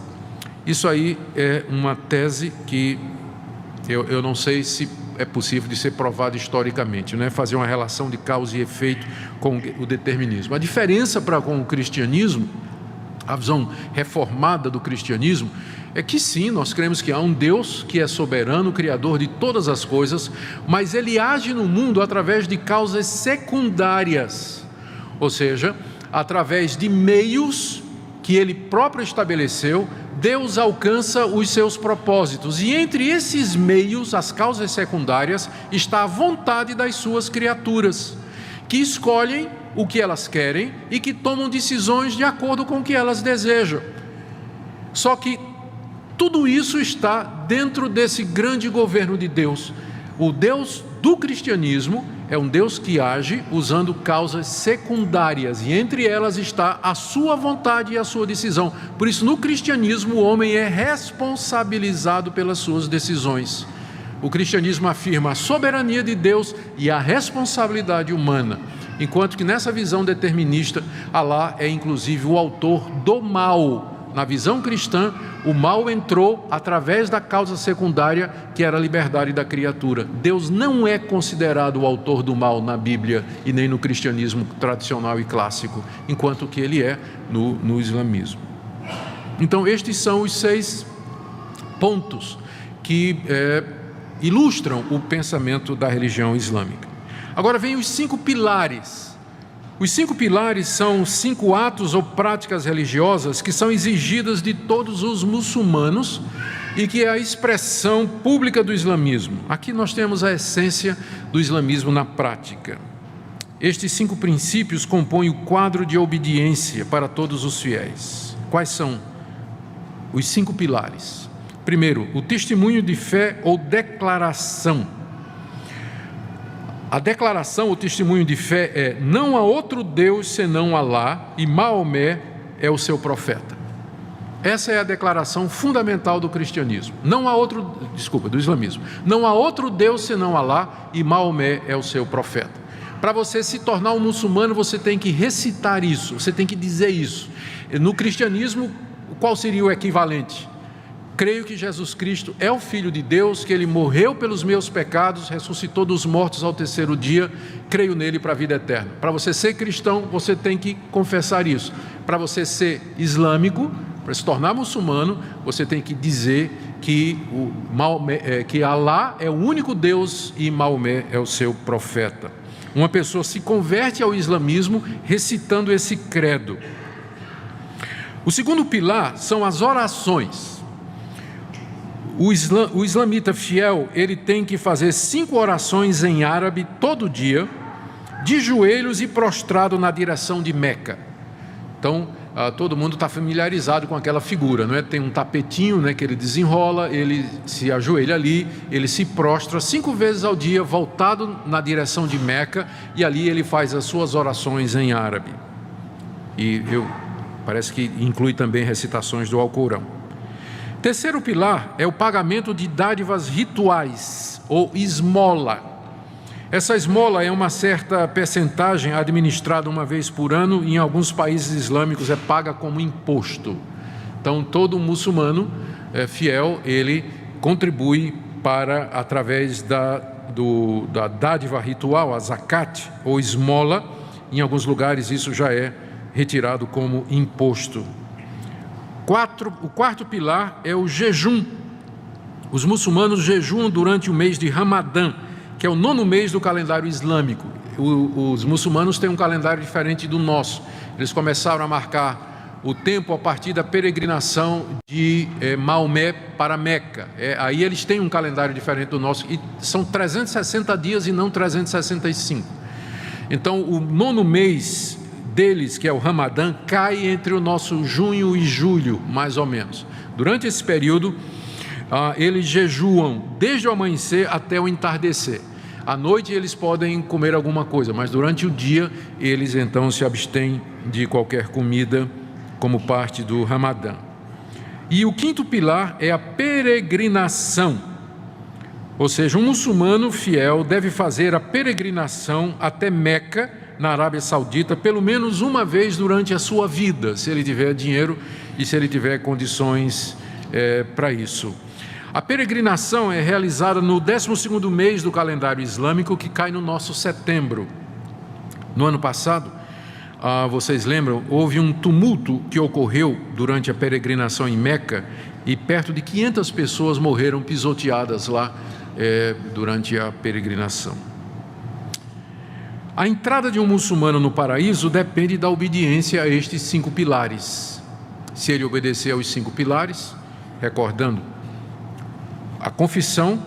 Isso aí é uma tese que eu não sei se é possível de ser provada historicamente, né? Fazer uma relação de causa e efeito com o determinismo. A diferença com o cristianismo, a visão reformada do cristianismo, é que sim, nós cremos que há um Deus que é soberano, criador de todas as coisas, mas Ele age no mundo através de causas secundárias, ou seja, através de meios que Ele próprio estabeleceu. Deus alcança os seus propósitos, e entre esses meios, as causas secundárias, está a vontade das suas criaturas, que escolhem o que elas querem e que tomam decisões de acordo com o que elas desejam. Só que tudo isso está dentro desse grande governo de Deus. O Deus do cristianismo é um Deus que age usando causas secundárias, e entre elas está a sua vontade e a sua decisão. Por isso, no cristianismo, o homem é responsabilizado pelas suas decisões. O cristianismo afirma a soberania de Deus e a responsabilidade humana, enquanto que nessa visão determinista, Alá é inclusive o autor do mal. Na visão cristã, o mal entrou através da causa secundária, que era a liberdade da criatura. Deus não é considerado o autor do mal na Bíblia e nem no cristianismo tradicional e clássico, enquanto que ele é no islamismo. Então, estes são os 6 pontos que ilustram o pensamento da religião islâmica. Agora vem os 5 pilares. Os 5 pilares são 5 atos ou práticas religiosas que são exigidas de todos os muçulmanos e que é a expressão pública do islamismo. Aqui nós temos a essência do islamismo na prática. Estes 5 princípios compõem o quadro de obediência para todos os fiéis. Quais são os 5 pilares? Primeiro, o testemunho de fé ou declaração. A declaração, o testemunho de fé é: não há outro Deus senão Alá e Maomé é o seu profeta. Essa é a declaração fundamental do cristianismo. Do islamismo. Não há outro Deus senão Alá e Maomé é o seu profeta. Para você se tornar um muçulmano, você tem que recitar isso, você tem que dizer isso. No cristianismo, qual seria o equivalente? Creio que Jesus Cristo é o Filho de Deus, que Ele morreu pelos meus pecados, ressuscitou dos mortos ao 3º dia, creio nele para a vida eterna. Para você ser cristão, você tem que confessar isso. Para você ser islâmico, para se tornar muçulmano, você tem que dizer que Alá é o único Deus e Maomé é o seu profeta. Uma pessoa se converte ao islamismo recitando esse credo. O segundo pilar são as orações. O islamita fiel, ele tem que fazer 5 orações em árabe todo dia, de joelhos e prostrado na direção de Meca. Então, todo mundo está familiarizado com aquela figura, não é? Tem um tapetinho, né, que ele desenrola, ele se ajoelha ali, ele se prostra 5 vezes ao dia, voltado na direção de Meca, e ali ele faz as suas orações em árabe. Parece que inclui também recitações do Alcorão. Terceiro pilar é o pagamento de dádivas rituais, ou esmola. Essa esmola é uma certa percentagem administrada uma vez por ano, e em alguns países islâmicos é paga como imposto. Então, todo muçulmano fiel, ele contribui através da dádiva ritual, a zakat, ou esmola. Em alguns lugares isso já é retirado como imposto. O quarto pilar é o jejum. Os muçulmanos jejuam durante o mês de Ramadã, que é o 9º mês do calendário islâmico. Os muçulmanos têm um calendário diferente do nosso. Eles começaram a marcar o tempo a partir da peregrinação de Maomé para Meca. Aí eles têm um calendário diferente do nosso, e são 360 dias e não 365. Então, o 9º mês deles, que é o Ramadã, cai entre o nosso junho e julho, mais ou menos. Durante esse período, eles jejuam desde o amanhecer até o entardecer. À noite eles podem comer alguma coisa, mas durante o dia eles então se abstêm de qualquer comida como parte do Ramadã. E o quinto pilar é a peregrinação. Ou seja, um muçulmano fiel deve fazer a peregrinação até Meca, na Arábia Saudita, pelo menos uma vez durante a sua vida, se ele tiver dinheiro e se ele tiver condições para isso. A peregrinação é realizada no 12º mês do calendário islâmico, que cai no nosso setembro. No ano passado, vocês lembram, houve um tumulto que ocorreu durante a peregrinação em Meca, e perto de 500 pessoas morreram pisoteadas lá durante a peregrinação. A entrada de um muçulmano no paraíso depende da obediência a estes 5 pilares. Se ele obedecer aos 5 pilares, recordando a confissão,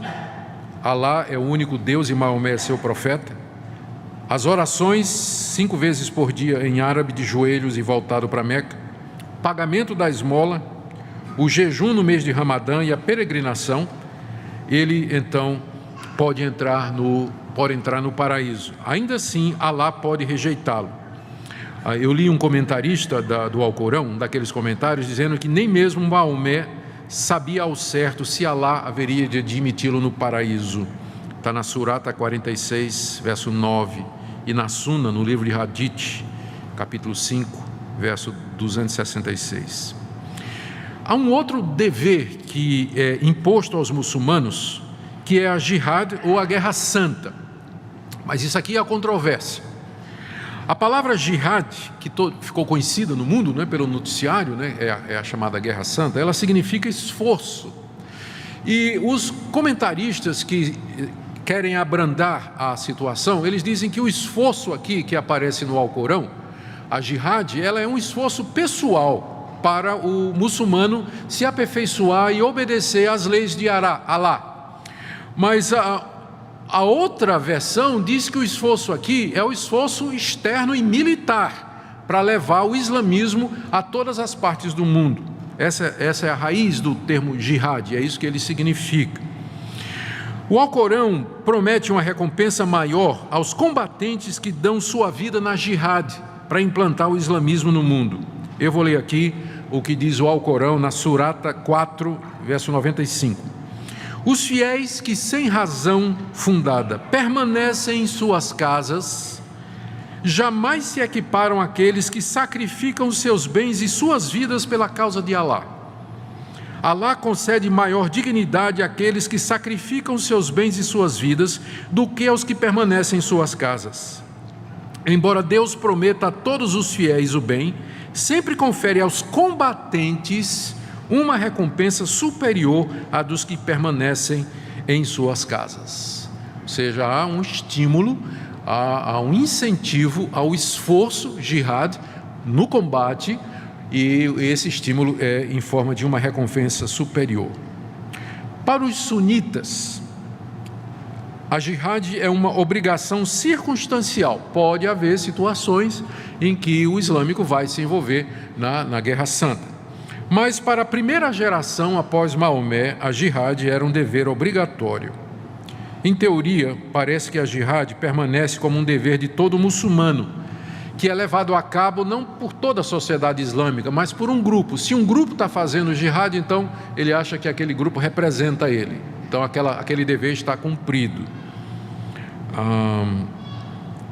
Alá é o único Deus e Maomé é seu profeta, as orações 5 vezes por dia em árabe, de joelhos e voltado para Meca, pagamento da esmola, o jejum no mês de Ramadã e a peregrinação, ele então pode entrar no paraíso. Ainda assim, Alá pode rejeitá-lo. Eu li um comentarista do Alcorão, um daqueles comentários, dizendo que nem mesmo Maomé sabia ao certo se Alá haveria de admiti-lo no paraíso. Está na Surata 46, verso 9, e na Suna, no livro de Hadith, capítulo 5, verso 266. Há um outro dever que é imposto aos muçulmanos, que é a jihad ou a guerra santa. Mas isso aqui é a controvérsia. A palavra jihad, que ficou conhecida no mundo, né, pelo noticiário, né, é a chamada guerra santa, ela significa esforço. E os comentaristas que querem abrandar a situação, eles dizem que o esforço aqui que aparece no Alcorão, a jihad, ela é um esforço pessoal para o muçulmano se aperfeiçoar e obedecer às leis de Alá. Mas a outra versão diz que o esforço aqui é o esforço externo e militar para levar o islamismo a todas as partes do mundo. Essa é a raiz do termo jihad, é isso que ele significa. O Alcorão promete uma recompensa maior aos combatentes que dão sua vida na jihad para implantar o islamismo no mundo. Eu vou ler aqui o que diz o Alcorão na Surata 4, verso 95. Os fiéis que sem razão fundada permanecem em suas casas, jamais se equiparam àqueles que sacrificam seus bens e suas vidas pela causa de Alá. Alá concede maior dignidade àqueles que sacrificam seus bens e suas vidas do que aos que permanecem em suas casas. Embora Deus prometa a todos os fiéis o bem, sempre confere aos combatentes uma recompensa superior à dos que permanecem em suas casas. Ou seja, há um estímulo, há um incentivo ao esforço jihad no combate, e esse estímulo é em forma de uma recompensa superior. Para os sunitas, a jihad é uma obrigação circunstancial. Pode haver situações em que o islâmico vai se envolver na Guerra Santa. Mas para a primeira geração após Maomé, a jihad era um dever obrigatório. Em teoria, parece que a jihad permanece como um dever de todo muçulmano, que é levado a cabo não por toda a sociedade islâmica, mas por um grupo. Se um grupo está fazendo jihad, então ele acha que aquele grupo representa ele. Então aquele dever está cumprido.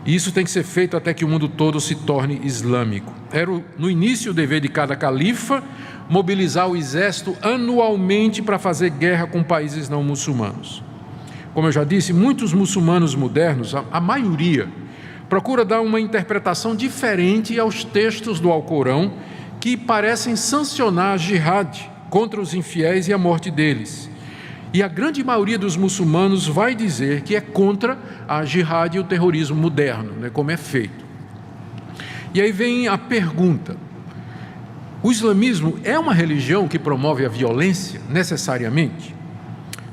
Isso tem que ser feito até que o mundo todo se torne islâmico. Era no início o dever de cada califa mobilizar o exército anualmente para fazer guerra com países não muçulmanos. Como eu já disse, muitos muçulmanos modernos, a maioria, procura dar uma interpretação diferente aos textos do Alcorão que parecem sancionar a jihad contra os infiéis e a morte deles. E a grande maioria dos muçulmanos vai dizer que é contra a jihad e o terrorismo moderno, né, como é feito. E aí vem a pergunta: o islamismo é uma religião que promove a violência necessariamente?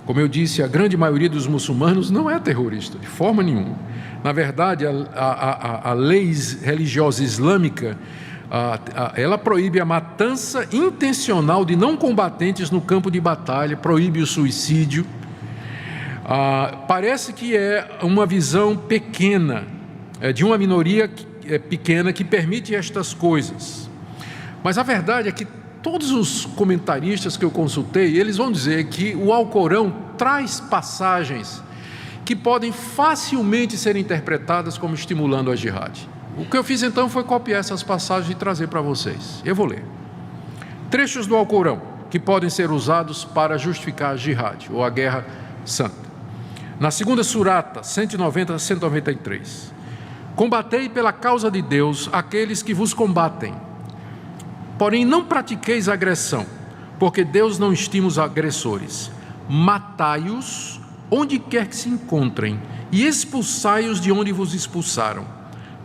Como eu disse, a grande maioria dos muçulmanos não é terrorista, de forma nenhuma. Na verdade, a lei religiosa islâmica, ela proíbe a matança intencional de não combatentes no campo de batalha, proíbe o suicídio. Parece que é uma visão pequena, de uma minoria pequena que permite estas coisas. Mas a verdade é que todos os comentaristas que eu consultei, eles vão dizer que o Alcorão traz passagens que podem facilmente ser interpretadas como estimulando a jihad. O que eu fiz então foi copiar essas passagens e trazer para vocês. Eu vou ler. Trechos do Alcorão que podem ser usados para justificar a jihad, ou a guerra santa. Na segunda surata, 190 a 193. Combatei pela causa de Deus aqueles que vos combatem. Porém, não pratiqueis agressão, porque Deus não estima os agressores. Matai-os onde quer que se encontrem e expulsai-os de onde vos expulsaram.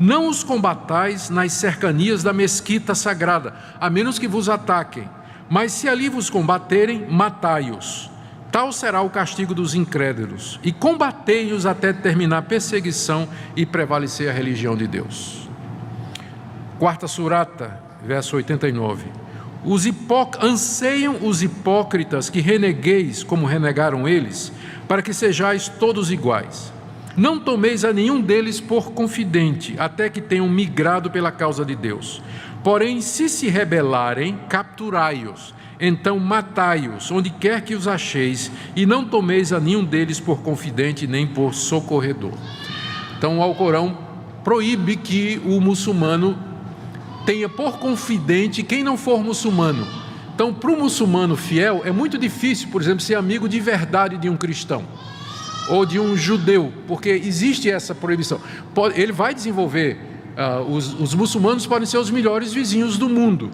Não os combatais nas cercanias da mesquita sagrada, a menos que vos ataquem. Mas se ali vos combaterem, matai-os. Tal será o castigo dos incrédulos. E combatei-os até terminar a perseguição e prevalecer a religião de Deus. Quarta surata, verso 89. Anseiam os hipócritas que renegueis como renegaram eles, para que sejais todos iguais. Não tomeis a nenhum deles por confidente, até que tenham migrado pela causa de Deus. Porém, se rebelarem, capturai-os, então matai-os, onde quer que os acheis, e não tomeis a nenhum deles por confidente, nem por socorredor. Então, o Alcorão proíbe que o muçulmano tenha por confidente quem não for muçulmano. Então, para o muçulmano fiel, é muito difícil, por exemplo, ser amigo de verdade de um cristão ou de um judeu, porque existe essa proibição. Ele vai desenvolver, os muçulmanos podem ser os melhores vizinhos do mundo,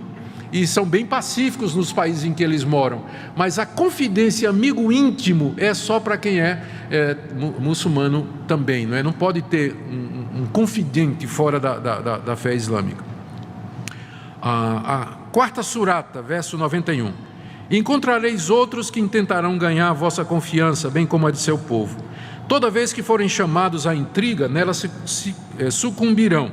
e são bem pacíficos nos países em que eles moram, mas a confidência, amigo íntimo, é só para quem é muçulmano também, não é? Não pode ter um confidente fora da fé islâmica. A quarta surata, verso 91. Encontrareis outros que intentarão ganhar a vossa confiança, bem como a de seu povo. Toda vez que forem chamados à intriga, nela sucumbirão.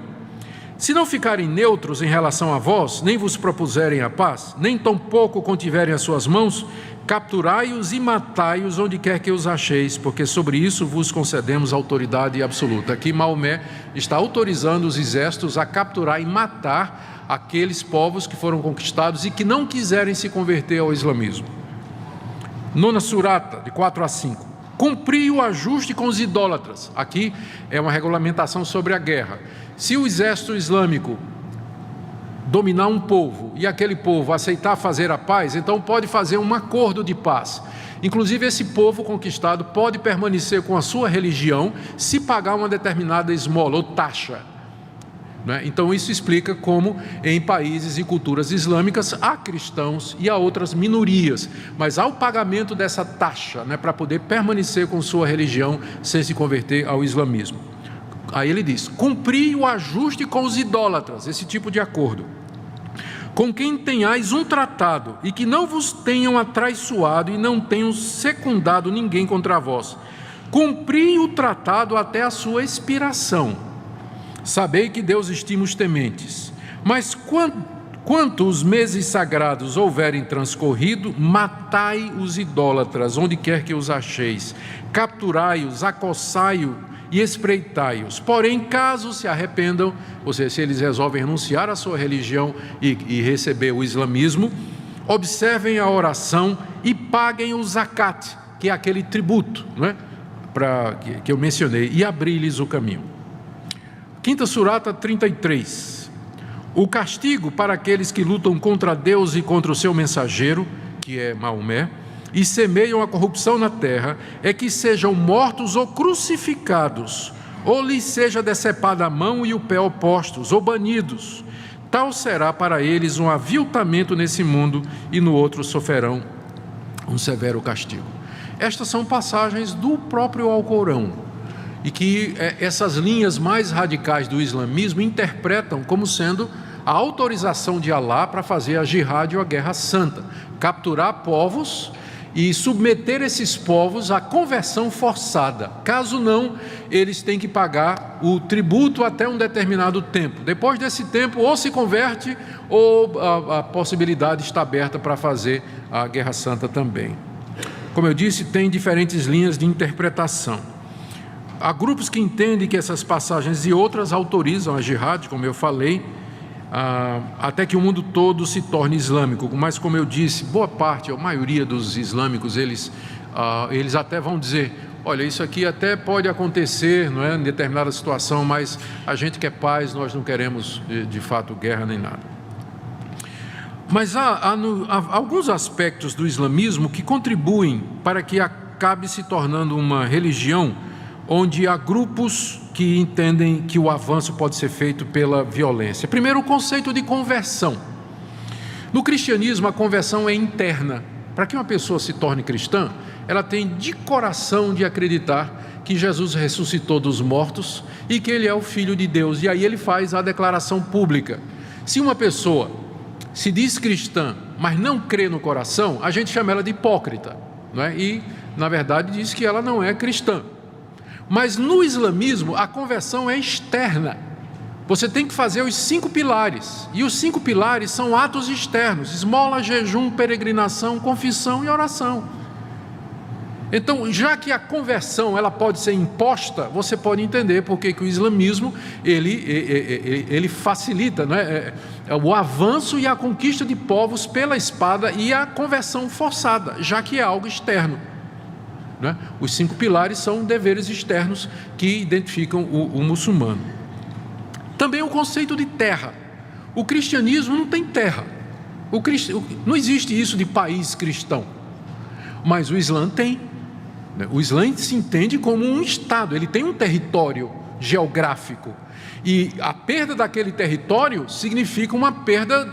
Se não ficarem neutros em relação a vós, nem vos propuserem a paz, nem tampouco contiverem as suas mãos, capturai-os e matai-os onde quer que os acheis, porque sobre isso vos concedemos autoridade absoluta. Aqui Maomé está autorizando os exércitos a capturar e matar aqueles povos que foram conquistados e que não quiserem se converter ao islamismo. Nona surata, de 4 a 5. Cumpri o ajuste com os idólatras. Aqui é uma regulamentação sobre a guerra. Se o exército islâmico dominar um povo e aquele povo aceitar fazer a paz, então pode fazer um acordo de paz. Inclusive, esse povo conquistado pode permanecer com a sua religião se pagar uma determinada esmola ou taxa. Então isso explica como em países e culturas islâmicas há cristãos e há outras minorias, mas há o pagamento dessa taxa, para poder permanecer com sua religião sem se converter ao islamismo. Aí ele diz: cumpri o ajuste com os idólatras, esse tipo de acordo, com quem tenhais um tratado e que não vos tenham atraiçoado e não tenham secundado ninguém contra vós. Cumpri o tratado até a sua expiração. Sabei que Deus estima os tementes, mas quanto os meses sagrados houverem transcorrido, matai os idólatras, onde quer que os acheis, capturai-os, acossai-os e espreitai-os. Porém, caso se arrependam, ou seja, se eles resolvem renunciar à sua religião e receber o islamismo, observem a oração e paguem o zakat, que é aquele tributo, que eu mencionei, e abri-lhes o caminho. Quinta surata, 33. O castigo para aqueles que lutam contra Deus e contra o seu mensageiro, que é Maomé, e semeiam a corrupção na terra, é que sejam mortos ou crucificados, ou lhes seja decepada a mão e o pé opostos, ou banidos. Tal será para eles um aviltamento nesse mundo, e no outro sofrerão um severo castigo. Estas são passagens do próprio Alcorão, e que essas linhas mais radicais do islamismo interpretam como sendo a autorização de Alá para fazer a jihad ou a guerra santa, capturar povos e submeter esses povos à conversão forçada. Caso não, eles têm que pagar o tributo até um determinado tempo. Depois desse tempo, ou se converte, ou a possibilidade está aberta para fazer a guerra santa também. Como eu disse, tem diferentes linhas de interpretação. Há grupos que entendem que essas passagens e outras autorizam a jihad, como eu falei, até que o mundo todo se torne islâmico. Mas, como eu disse, boa parte, a maioria dos islâmicos, eles até vão dizer: olha, isso aqui até pode acontecer, não é, em determinada situação, mas a gente quer paz, nós não queremos, de fato, guerra nem nada. Mas há alguns aspectos do islamismo que contribuem para que acabe se tornando uma religião onde há grupos que entendem que o avanço pode ser feito pela violência. Primeiro, o conceito de conversão. No cristianismo, a conversão é interna. Para que uma pessoa se torne cristã, ela tem de coração de acreditar que Jesus ressuscitou dos mortos e que Ele é o Filho de Deus. E aí ele faz a declaração pública. Se uma pessoa se diz cristã, mas não crê no coração, a gente chama ela de hipócrita, não é? E, na verdade, diz que ela não é cristã. Mas no islamismo, a conversão é externa, você tem que fazer os 5 pilares. E os 5 pilares são atos externos: esmola, jejum, peregrinação, confissão e oração. Então, já que a conversão ela pode ser imposta, você pode entender porque que o islamismo ele facilita, né, o avanço e a conquista de povos pela espada e a conversão forçada, já que é algo externo, né? Os 5 pilares são deveres externos que identificam o muçulmano. Também o conceito de terra. O cristianismo não tem terra. Não existe isso de país cristão, mas o Islã tem. O Islã se entende como um Estado, ele tem um território geográfico, e a perda daquele território significa uma perda.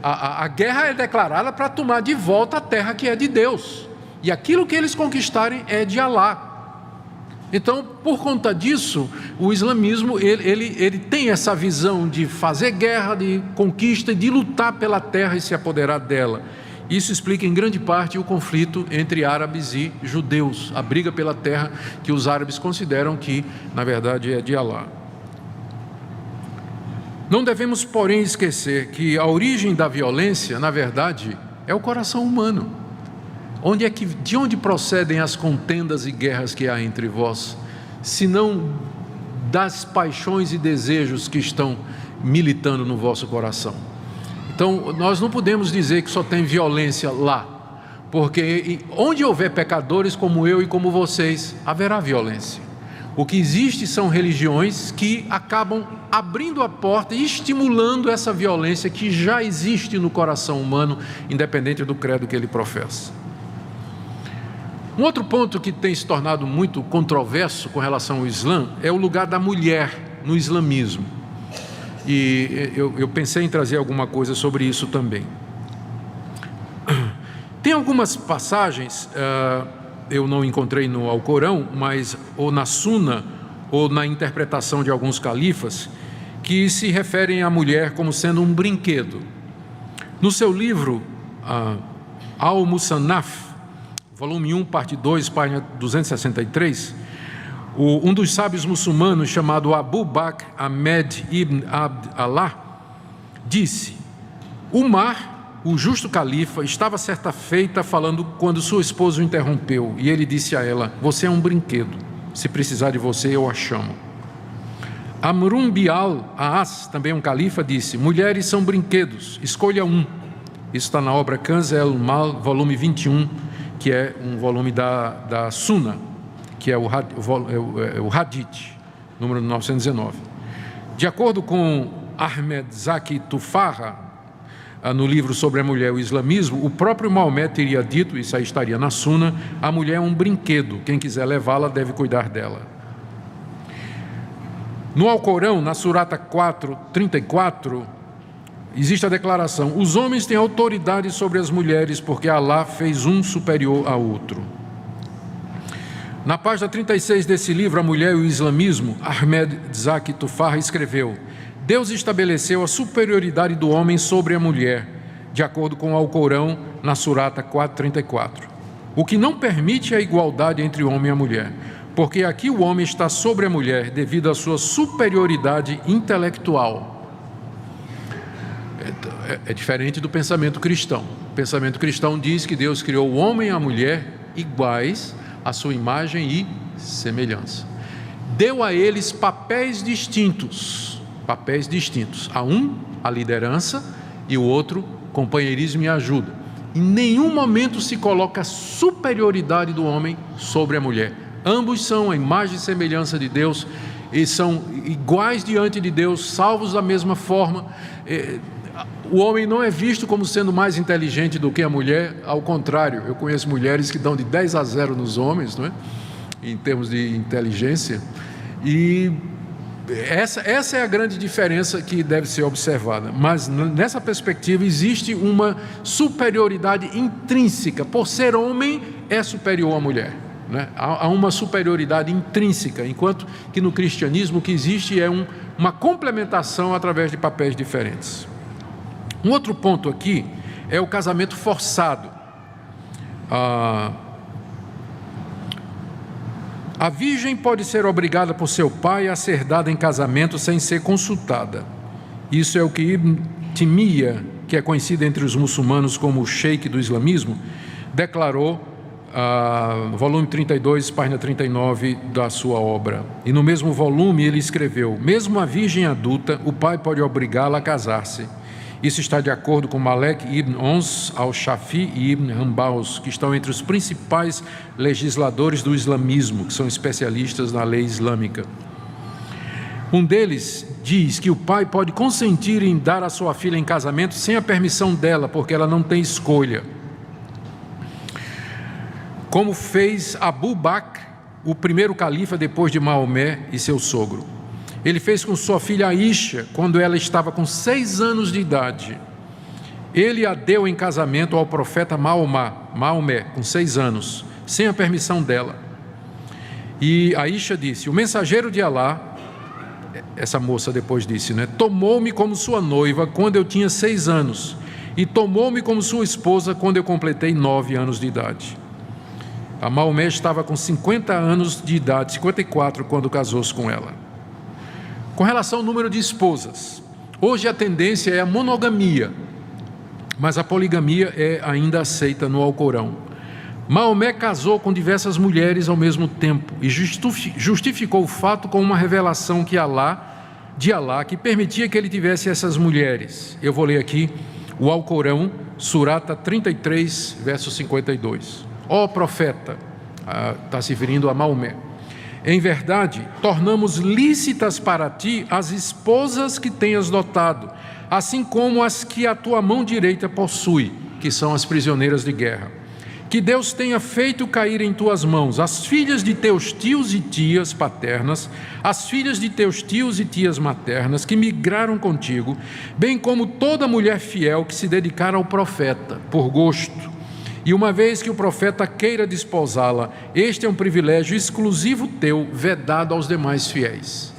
A guerra é declarada para tomar de volta a terra que é de Deus, e aquilo que eles conquistarem é de Alá. Então, por conta disso, o islamismo ele tem essa visão de fazer guerra, de conquista, de lutar pela terra e se apoderar dela. Isso explica em grande parte o conflito entre árabes e judeus, a briga pela terra que os árabes consideram que, na verdade, é de Alá. Não devemos, porém, esquecer que a origem da violência, na verdade, é o coração humano. De onde procedem as contendas e guerras que há entre vós, senão das paixões e desejos que estão militando no vosso coração? Então, nós não podemos dizer que só tem violência lá, porque onde houver pecadores como eu e como vocês, haverá violência. O que existe são religiões que acabam abrindo a porta e estimulando essa violência que já existe no coração humano, independente do credo que ele professa. Um outro ponto que tem se tornado muito controverso com relação ao Islã é o lugar da mulher no islamismo. E eu pensei em trazer alguma coisa sobre isso também. Tem algumas passagens, eu não encontrei no Alcorão, mas ou na Suna, ou na interpretação de alguns califas, que se referem à mulher como sendo um brinquedo. No seu livro, Al-Musannaf, volume 1, parte 2, página 263, um dos sábios muçulmanos, chamado Abu Bakr Ahmed ibn Abd Allah, disse: Umar, o justo califa, estava certa feita falando quando sua esposa o interrompeu, e ele disse a ela: você é um brinquedo, se precisar de você eu a chamo. Amrun Bial Aas, também um califa, disse: mulheres são brinquedos, escolha um. Isso está na obra Kanz el-Mal, volume 21, que é um volume da Sunna, que é o Hadith, número 919. De acordo com Ahmed Zaki Tufarra, no livro sobre a mulher e o islamismo, o próprio Maomé teria dito, isso aí estaria na Sunna: a mulher é um brinquedo, quem quiser levá-la deve cuidar dela. No Alcorão, na Surata 4:34, existe a declaração: os homens têm autoridade sobre as mulheres, porque Alá fez um superior a outro. Na página 36 desse livro, A Mulher e o Islamismo, Ahmed Zaki Tufarra escreveu: Deus estabeleceu a superioridade do homem sobre a mulher, de acordo com o Alcorão, na Surata 4:34. O que não permite a igualdade entre o homem e a mulher, porque aqui o homem está sobre a mulher devido à sua superioridade intelectual. É diferente do pensamento cristão. O pensamento cristão diz que Deus criou o homem e a mulher iguais à sua imagem e semelhança. Deu a eles papéis distintos. A um, a liderança, e o outro, companheirismo e ajuda. Em nenhum momento se coloca a superioridade do homem sobre a mulher. Ambos são a imagem e semelhança de Deus e são iguais diante de Deus, salvos da mesma forma. O homem não é visto como sendo mais inteligente do que a mulher, ao contrário. Eu conheço mulheres que dão de 10-0 nos homens, não é? Em termos de inteligência. E essa é a grande diferença que deve ser observada. Mas nessa perspectiva existe uma superioridade intrínseca. Por ser homem, é superior à mulher, né? Há uma superioridade intrínseca, enquanto que no cristianismo o que existe é uma complementação através de papéis diferentes. Um outro ponto aqui é o casamento forçado. A virgem pode ser obrigada por seu pai a ser dada em casamento sem ser consultada. Isso é o que Ibn Taymiyyah, que é conhecido entre os muçulmanos como o sheik do islamismo, declarou no volume 32, página 39 da sua obra. E no mesmo volume ele escreveu: mesmo a virgem adulta, o pai pode obrigá-la a casar-se. Isso está de acordo com Malek ibn Ons al-Shafi e Ibn Hanbal, que estão entre os principais legisladores do islamismo, que são especialistas na lei islâmica. Um deles diz que o pai pode consentir em dar a sua filha em casamento sem a permissão dela, porque ela não tem escolha. Como fez Abu Bakr, o primeiro califa depois de Maomé e seu sogro. Ele fez com sua filha Aisha, quando ela estava com 6 anos de idade. Ele a deu em casamento ao profeta Maomé, com 6 anos, sem a permissão dela. E Aisha disse: o mensageiro de Alá, essa moça depois disse, tomou-me como sua noiva quando eu tinha 6 anos, e tomou-me como sua esposa quando eu completei 9 anos de idade. A Maomé estava com 50 anos de idade, 54, quando casou-se com ela. Com relação ao número de esposas, hoje a tendência é a monogamia, mas a poligamia é ainda aceita no Alcorão. Maomé casou com diversas mulheres ao mesmo tempo e justificou o fato com uma revelação de Alá que permitia que ele tivesse essas mulheres. Eu vou ler aqui o Alcorão, Surata 33, verso 52. Ó profeta, está se referindo a Maomé, em verdade, tornamos lícitas para ti as esposas que tenhas dotado, assim como as que a tua mão direita possui, que são as prisioneiras de guerra. Que Deus tenha feito cair em tuas mãos as filhas de teus tios e tias paternas, as filhas de teus tios e tias maternas, que migraram contigo, bem como toda mulher fiel que se dedicar ao profeta, por gosto. E uma vez que o profeta queira desposá-la, este é um privilégio exclusivo teu, vedado aos demais fiéis.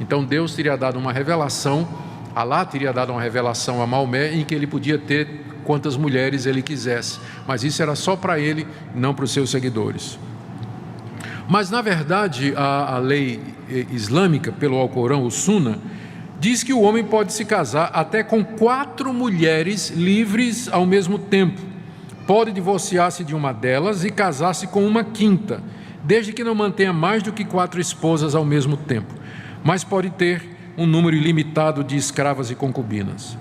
Então Deus teria dado uma revelação, Alá teria dado uma revelação a Maomé, em que ele podia ter quantas mulheres ele quisesse, mas isso era só para ele, não para os seus seguidores. Mas na verdade a lei islâmica, pelo Alcorão, o Sunna, diz que o homem pode se casar até com 4 mulheres livres ao mesmo tempo. Pode divorciar-se de uma delas e casar-se com uma quinta, desde que não mantenha mais do que 4 esposas ao mesmo tempo, mas pode ter um número ilimitado de escravas e concubinas.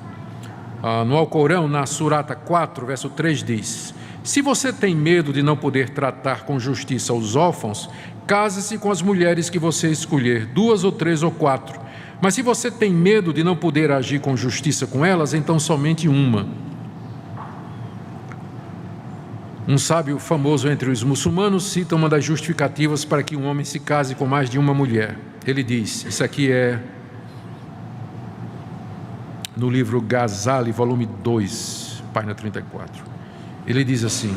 No Alcorão, na Surata 4, verso 3 diz: se você tem medo de não poder tratar com justiça os órfãos, case-se com as mulheres que você escolher, 2 ou 3 ou 4. Mas se você tem medo de não poder agir com justiça com elas, então somente uma. Um sábio famoso entre os muçulmanos cita uma das justificativas para que um homem se case com mais de uma mulher. Ele diz, isso aqui é no livro Ghazali, volume 2, página 34. Ele diz assim: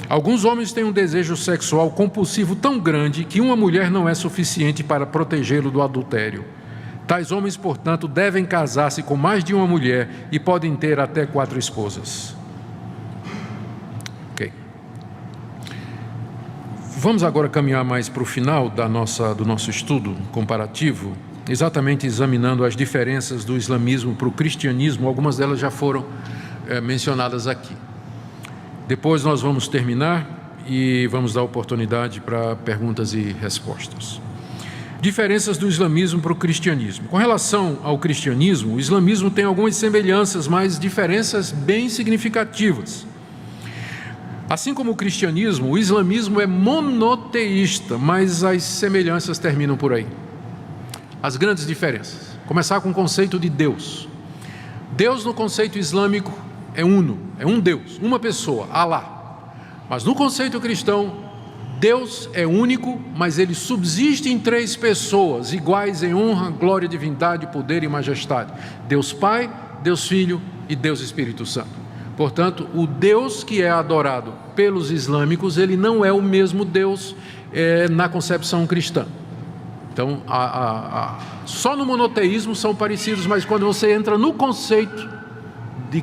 alguns homens têm um desejo sexual compulsivo tão grande que uma mulher não é suficiente para protegê-lo do adultério. Tais homens, portanto, devem casar-se com mais de uma mulher e podem ter até 4 esposas. Ok. Vamos agora caminhar mais para o final do nosso estudo comparativo, exatamente examinando as diferenças do islamismo para o cristianismo. Algumas delas já foram mencionadas aqui. Depois nós vamos terminar e vamos dar oportunidade para perguntas e respostas. Diferenças do islamismo para o cristianismo. Com relação ao cristianismo, o islamismo tem algumas semelhanças, mas diferenças bem significativas. Assim como o cristianismo, o islamismo é monoteísta, mas as semelhanças terminam por aí. As grandes diferenças. Começar com o conceito de Deus. Deus no conceito islâmico é uno, é um Deus, uma pessoa, Alá. Mas no conceito cristão, Deus é único, mas ele subsiste em 3 pessoas, iguais em honra, glória, divindade, poder e majestade. Deus Pai, Deus Filho e Deus Espírito Santo. Portanto, o Deus que é adorado pelos islâmicos, ele não é o mesmo Deus na concepção cristã. Então, só no monoteísmo são parecidos, mas quando você entra no conceito de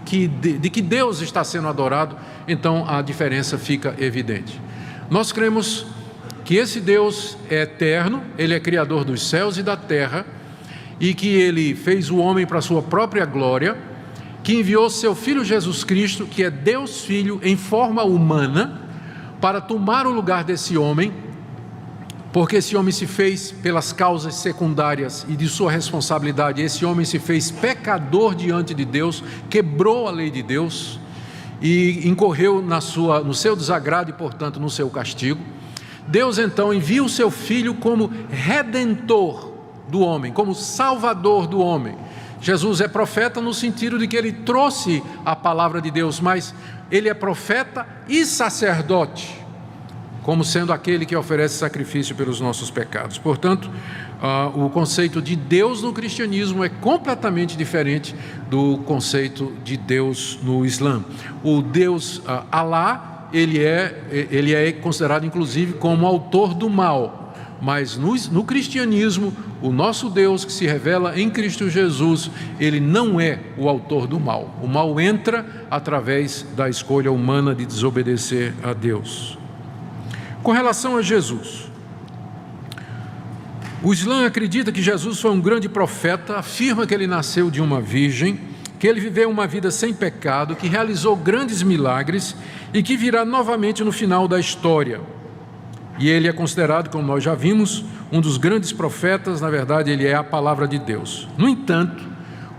que Deus está sendo adorado, então a diferença fica evidente. Nós cremos que esse Deus é eterno, Ele é criador dos céus e da terra, e que Ele fez o homem para a sua própria glória, que enviou seu Filho Jesus Cristo, que é Deus Filho em forma humana, para tomar o lugar desse homem, porque esse homem se fez pelas causas secundárias e de sua responsabilidade, esse homem se fez pecador diante de Deus, quebrou a lei de Deus e incorreu no seu desagrado e, portanto, no seu castigo. Deus então envia o seu Filho como redentor do homem, como salvador do homem. Jesus é profeta no sentido de que ele trouxe a palavra de Deus, mas ele é profeta e sacerdote, como sendo aquele que oferece sacrifício pelos nossos pecados. Portanto, o conceito de Deus no cristianismo é completamente diferente do conceito de Deus no Islã. O Deus Alá, ele é considerado inclusive como autor do mal, mas no cristianismo, o nosso Deus que se revela em Cristo Jesus, ele não é o autor do mal. O mal entra através da escolha humana de desobedecer a Deus. Com relação a Jesus, o Islã acredita que Jesus foi um grande profeta, afirma que ele nasceu de uma virgem, que ele viveu uma vida sem pecado, que realizou grandes milagres e que virá novamente no final da história. E ele é considerado, como nós já vimos, um dos grandes profetas. Na verdade, ele é a palavra de Deus. No entanto,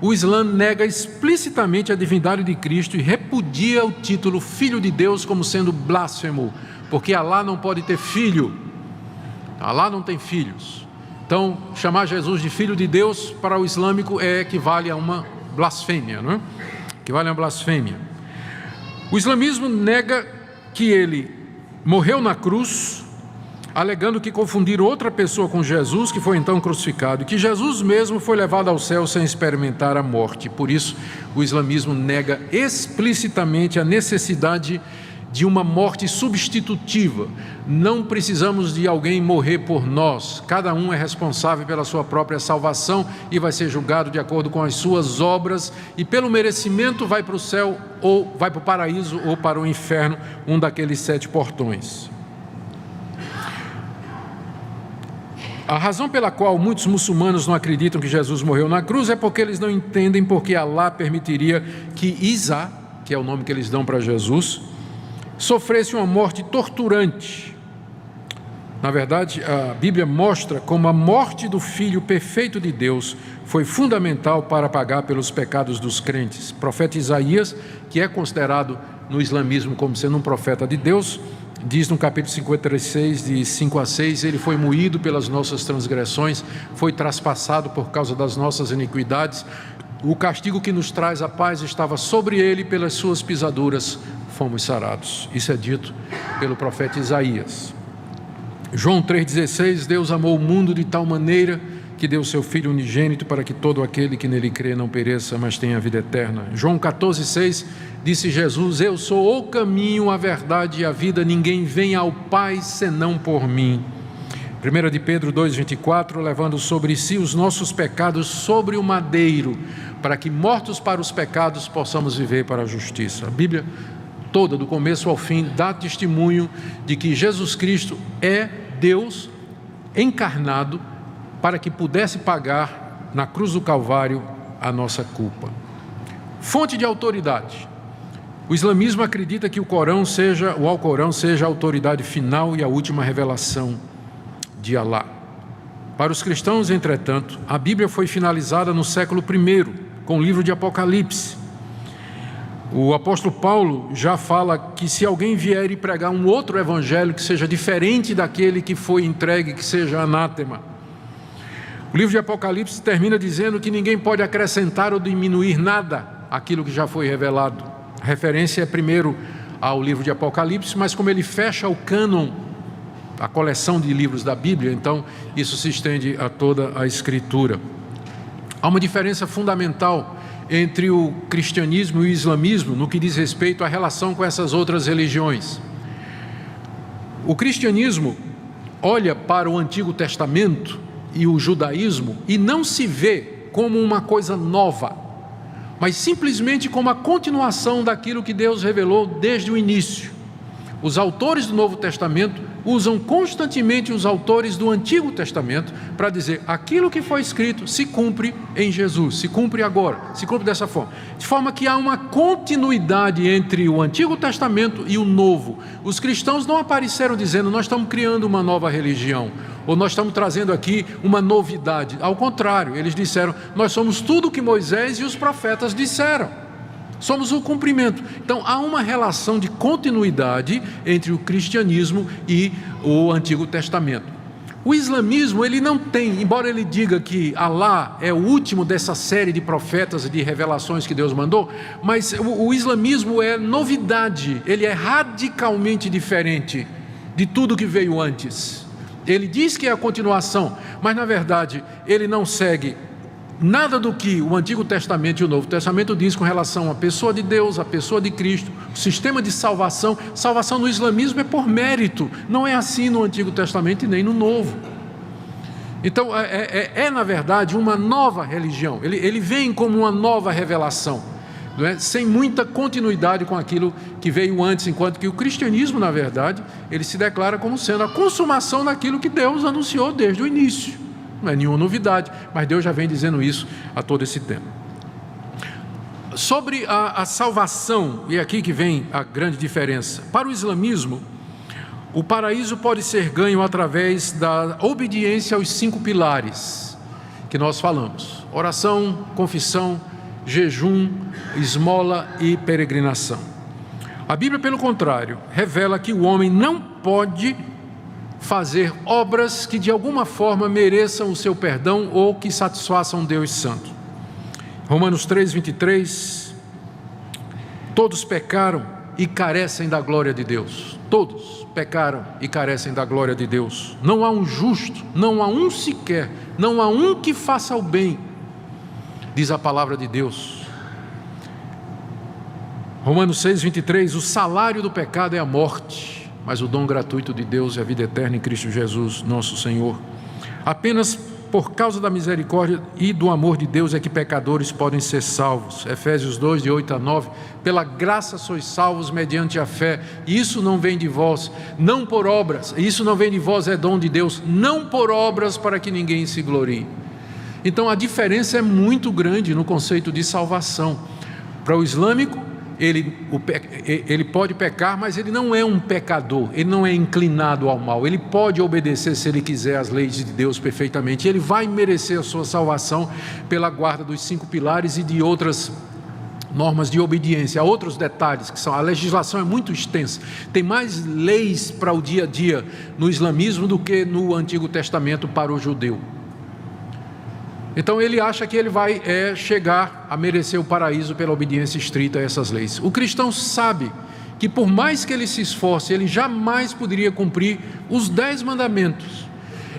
o Islã nega explicitamente a divindade de Cristo e repudia o título Filho de Deus como sendo blasfemo, porque Alá não pode ter filho, Alá não tem filhos. Então, chamar Jesus de Filho de Deus para o islâmico equivale a uma blasfêmia, não é? Equivale a uma blasfêmia. O islamismo nega que ele morreu na cruz, alegando que confundiram outra pessoa com Jesus, que foi então crucificado, e que Jesus mesmo foi levado ao céu sem experimentar a morte. Por isso, o islamismo nega explicitamente a necessidade de uma morte substitutiva. Não precisamos de alguém morrer por nós. Cada um é responsável pela sua própria salvação e vai ser julgado de acordo com as suas obras, e pelo merecimento vai para o céu, ou vai para o paraíso, ou para o inferno, um daqueles 7 portões. A razão pela qual muitos muçulmanos não acreditam que Jesus morreu na cruz é porque eles não entendem porque Alá permitiria que Isa, que é o nome que eles dão para Jesus, sofresse uma morte torturante. Na verdade, a Bíblia mostra como a morte do Filho perfeito de Deus foi fundamental para pagar pelos pecados dos crentes. O profeta Isaías, que é considerado no islamismo como sendo um profeta de Deus, diz no capítulo 56, de 5 a 6, ele foi moído pelas nossas transgressões, foi traspassado por causa das nossas iniquidades, o castigo que nos traz a paz estava sobre ele, pelas suas pisaduras fomos sarados. Isso é dito pelo profeta Isaías. João 3,16, Deus amou o mundo de tal maneira que deu seu Filho unigênito para que todo aquele que nele crê não pereça, mas tenha vida eterna. João 14,6, disse Jesus, eu sou o caminho, a verdade e a vida, ninguém vem ao Pai senão por mim. 1 de Pedro 2,24, levando sobre si os nossos pecados sobre o madeiro, para que mortos para os pecados possamos viver para a justiça. A Bíblia toda, do começo ao fim, dá testemunho de que Jesus Cristo é Deus encarnado para que pudesse pagar na cruz do Calvário a nossa culpa. Fonte de autoridade. O islamismo acredita que o Alcorão seja a autoridade final e a última revelação de Alá. Para os cristãos, entretanto, a Bíblia foi finalizada no século I, com o livro de Apocalipse. O apóstolo Paulo já fala que se alguém vier e pregar um outro evangelho que seja diferente daquele que foi entregue, que seja anátema. O livro de Apocalipse termina dizendo que ninguém pode acrescentar ou diminuir nada àquilo que já foi revelado. A referência é primeiro ao livro de Apocalipse, mas como ele fecha o cânon, a coleção de livros da Bíblia, então isso se estende a toda a Escritura. Há uma diferença fundamental entre o cristianismo e o islamismo no que diz respeito à relação com essas outras religiões. O cristianismo olha para o Antigo Testamento e o judaísmo e não se vê como uma coisa nova, mas simplesmente como a continuação daquilo que Deus revelou desde o início. Os autores do Novo Testamento usam constantemente os autores do Antigo Testamento para dizer aquilo que foi escrito se cumpre em Jesus, se cumpre agora, se cumpre dessa forma. De forma que há uma continuidade entre o Antigo Testamento e o Novo. Os cristãos não apareceram dizendo nós estamos criando uma nova religião, ou nós estamos trazendo aqui uma novidade. Ao contrário, eles disseram, nós somos tudo o que Moisés e os profetas disseram. Somos o cumprimento. Então, há uma relação de continuidade entre o cristianismo e o Antigo Testamento. O islamismo, ele não tem, embora ele diga que Alá é o último dessa série de profetas e de revelações que Deus mandou, mas o islamismo é novidade, ele é radicalmente diferente de tudo que veio antes. Ele diz que é a continuação, mas na verdade ele não segue nada do que o Antigo Testamento e o Novo Testamento diz com relação à pessoa de Deus, à pessoa de Cristo, o sistema de salvação. Salvação no islamismo é por mérito, não é assim no Antigo Testamento e nem no Novo. Então na verdade uma nova religião, ele vem como uma nova revelação, não é? Sem muita continuidade com aquilo que veio antes, enquanto que o cristianismo, na verdade, ele se declara como sendo a consumação daquilo que Deus anunciou desde o início. Não é nenhuma novidade, mas Deus já vem dizendo isso há todo esse tempo. Sobre a salvação, e é aqui que vem a grande diferença. Para o islamismo, o paraíso pode ser ganho através da obediência aos 5 pilares que nós falamos: oração, confissão, jejum, esmola e peregrinação. A Bíblia, pelo contrário, revela que o homem não pode fazer obras que de alguma forma mereçam o seu perdão ou que satisfaçam Deus Santo. Romanos 3:23, todos pecaram e carecem da glória de Deus. Todos pecaram e carecem da glória de Deus. Não há um justo, não há um sequer, não há um que faça o bem, diz a palavra de Deus. Romanos 6:23, o salário do pecado é a morte, mas o dom gratuito de Deus é a vida eterna em Cristo Jesus, nosso Senhor. Apenas por causa da misericórdia e do amor de Deus é que pecadores podem ser salvos. Efésios 2, de 8 a 9, pela graça sois salvos mediante a fé, e isso não vem de vós, não por obras, isso não vem de vós, é dom de Deus, não por obras para que ninguém se glorie. Então a diferença é muito grande no conceito de salvação. Para o islâmico, ele pode pecar, mas ele não é um pecador, ele não é inclinado ao mal, ele pode obedecer, se ele quiser, às leis de Deus perfeitamente, ele vai merecer a sua salvação pela guarda dos 5 pilares e de outras normas de obediência. Há outros detalhes, que são, a legislação é muito extensa, tem mais leis para o dia a dia no islamismo do que no Antigo Testamento para o judeu. Então ele acha que ele vai chegar a merecer o paraíso pela obediência estrita a essas leis. O cristão sabe que por mais que ele se esforce, ele jamais poderia cumprir os 10 mandamentos.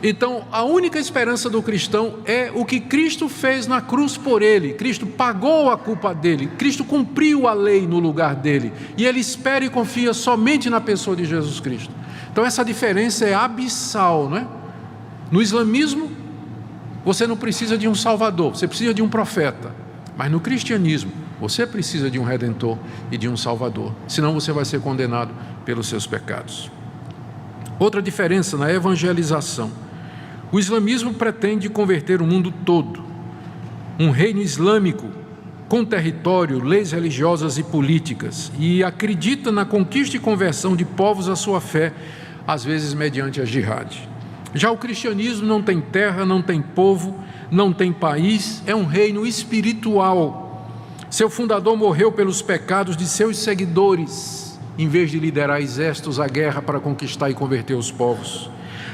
Então a única esperança do cristão é o que Cristo fez na cruz por ele. Cristo pagou a culpa dele, Cristo cumpriu a lei no lugar dele, e ele espera e confia somente na pessoa de Jesus Cristo. Então essa diferença é abissal, não é? No islamismo, você não precisa de um salvador, você precisa de um profeta. Mas no cristianismo, você precisa de um redentor e de um salvador, senão você vai ser condenado pelos seus pecados. Outra diferença na evangelização: o islamismo pretende converter o mundo todo. Um reino islâmico com território, leis religiosas e políticas, e acredita na conquista e conversão de povos à sua fé, às vezes mediante a jihad. Já o cristianismo não tem terra, não tem povo, não tem país, é um reino espiritual. Seu fundador morreu pelos pecados de seus seguidores, em vez de liderar exércitos à guerra para conquistar e converter os povos.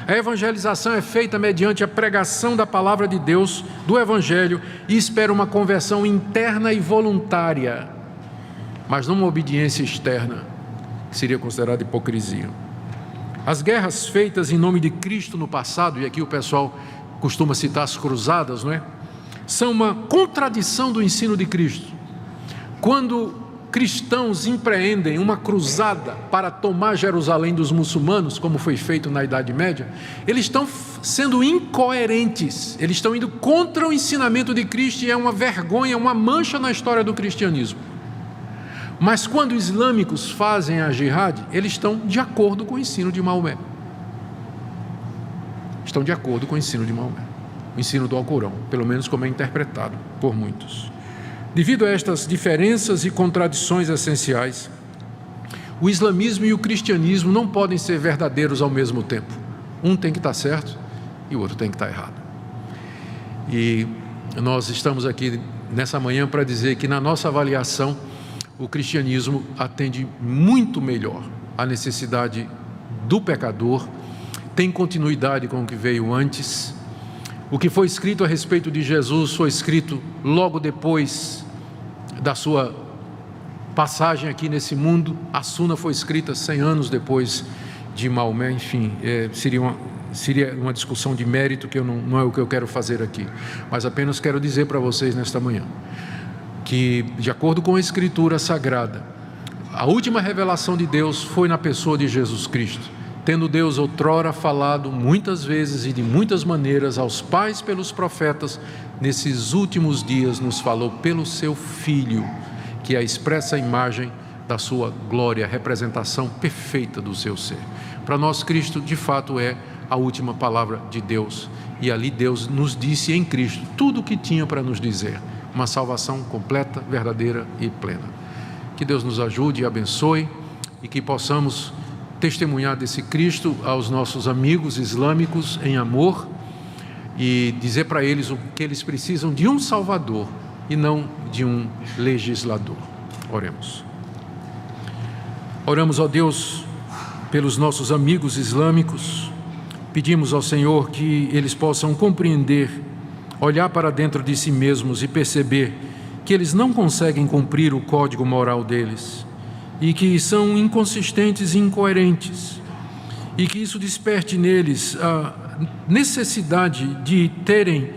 A evangelização é feita mediante a pregação da palavra de Deus, do evangelho, e espera uma conversão interna e voluntária, mas não uma obediência externa, que seria considerada hipocrisia. As guerras feitas em nome de Cristo no passado, e aqui o pessoal costuma citar as cruzadas, não é? São uma contradição do ensino de Cristo. Quando cristãos empreendem uma cruzada para tomar Jerusalém dos muçulmanos, como foi feito na Idade Média, eles estão sendo incoerentes, eles estão indo contra o ensinamento de Cristo, e é uma vergonha, uma mancha na história do cristianismo. Mas quando os islâmicos fazem a jihad, eles estão de acordo com o ensino de Maomé. estão de acordo com o ensino de Maomé, o ensino do Alcorão, pelo menos como é interpretado por muitos. Devido a estas diferenças e contradições essenciais, o islamismo e o cristianismo não podem ser verdadeiros ao mesmo tempo. Um tem que estar certo e o outro tem que estar errado. E nós estamos aqui nessa manhã para dizer que, na nossa avaliação, o cristianismo atende muito melhor à necessidade do pecador, tem continuidade com o que veio antes. O que foi escrito a respeito de Jesus foi escrito logo depois da sua passagem aqui nesse mundo. A Suna foi escrita 100 anos depois de Maomé. Enfim, seria uma discussão de mérito que não é o que eu quero fazer aqui, mas apenas quero dizer para vocês nesta manhã que, de acordo com a Escritura Sagrada, a última revelação de Deus foi na pessoa de Jesus Cristo, tendo Deus outrora falado muitas vezes e de muitas maneiras aos pais pelos profetas. Nesses últimos dias nos falou pelo seu Filho, que é a expressa imagem da sua glória, a representação perfeita do seu ser. Para nós, Cristo de fato é a última palavra de Deus, e ali Deus nos disse em Cristo tudo o que tinha para nos dizer, uma salvação completa, verdadeira e plena. Que Deus nos ajude e abençoe, e que possamos testemunhar desse Cristo aos nossos amigos islâmicos em amor, e dizer para eles o que eles precisam de um Salvador e não de um legislador. Oremos. Oramos, ó Deus, pelos nossos amigos islâmicos. Pedimos ao Senhor que eles possam compreender, olhar para dentro de si mesmos e perceber que eles não conseguem cumprir o código moral deles e que são inconsistentes e incoerentes, e que isso desperte neles a necessidade de terem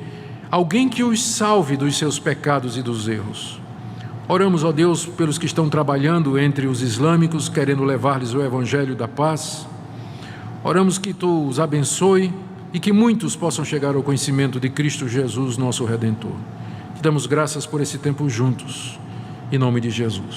alguém que os salve dos seus pecados e dos erros. Oramos, ó Deus, pelos que estão trabalhando entre os islâmicos, querendo levar-lhes o Evangelho da paz. Oramos que Tu os abençoe e que muitos possam chegar ao conhecimento de Cristo Jesus, nosso Redentor. Te damos graças por esse tempo juntos, em nome de Jesus.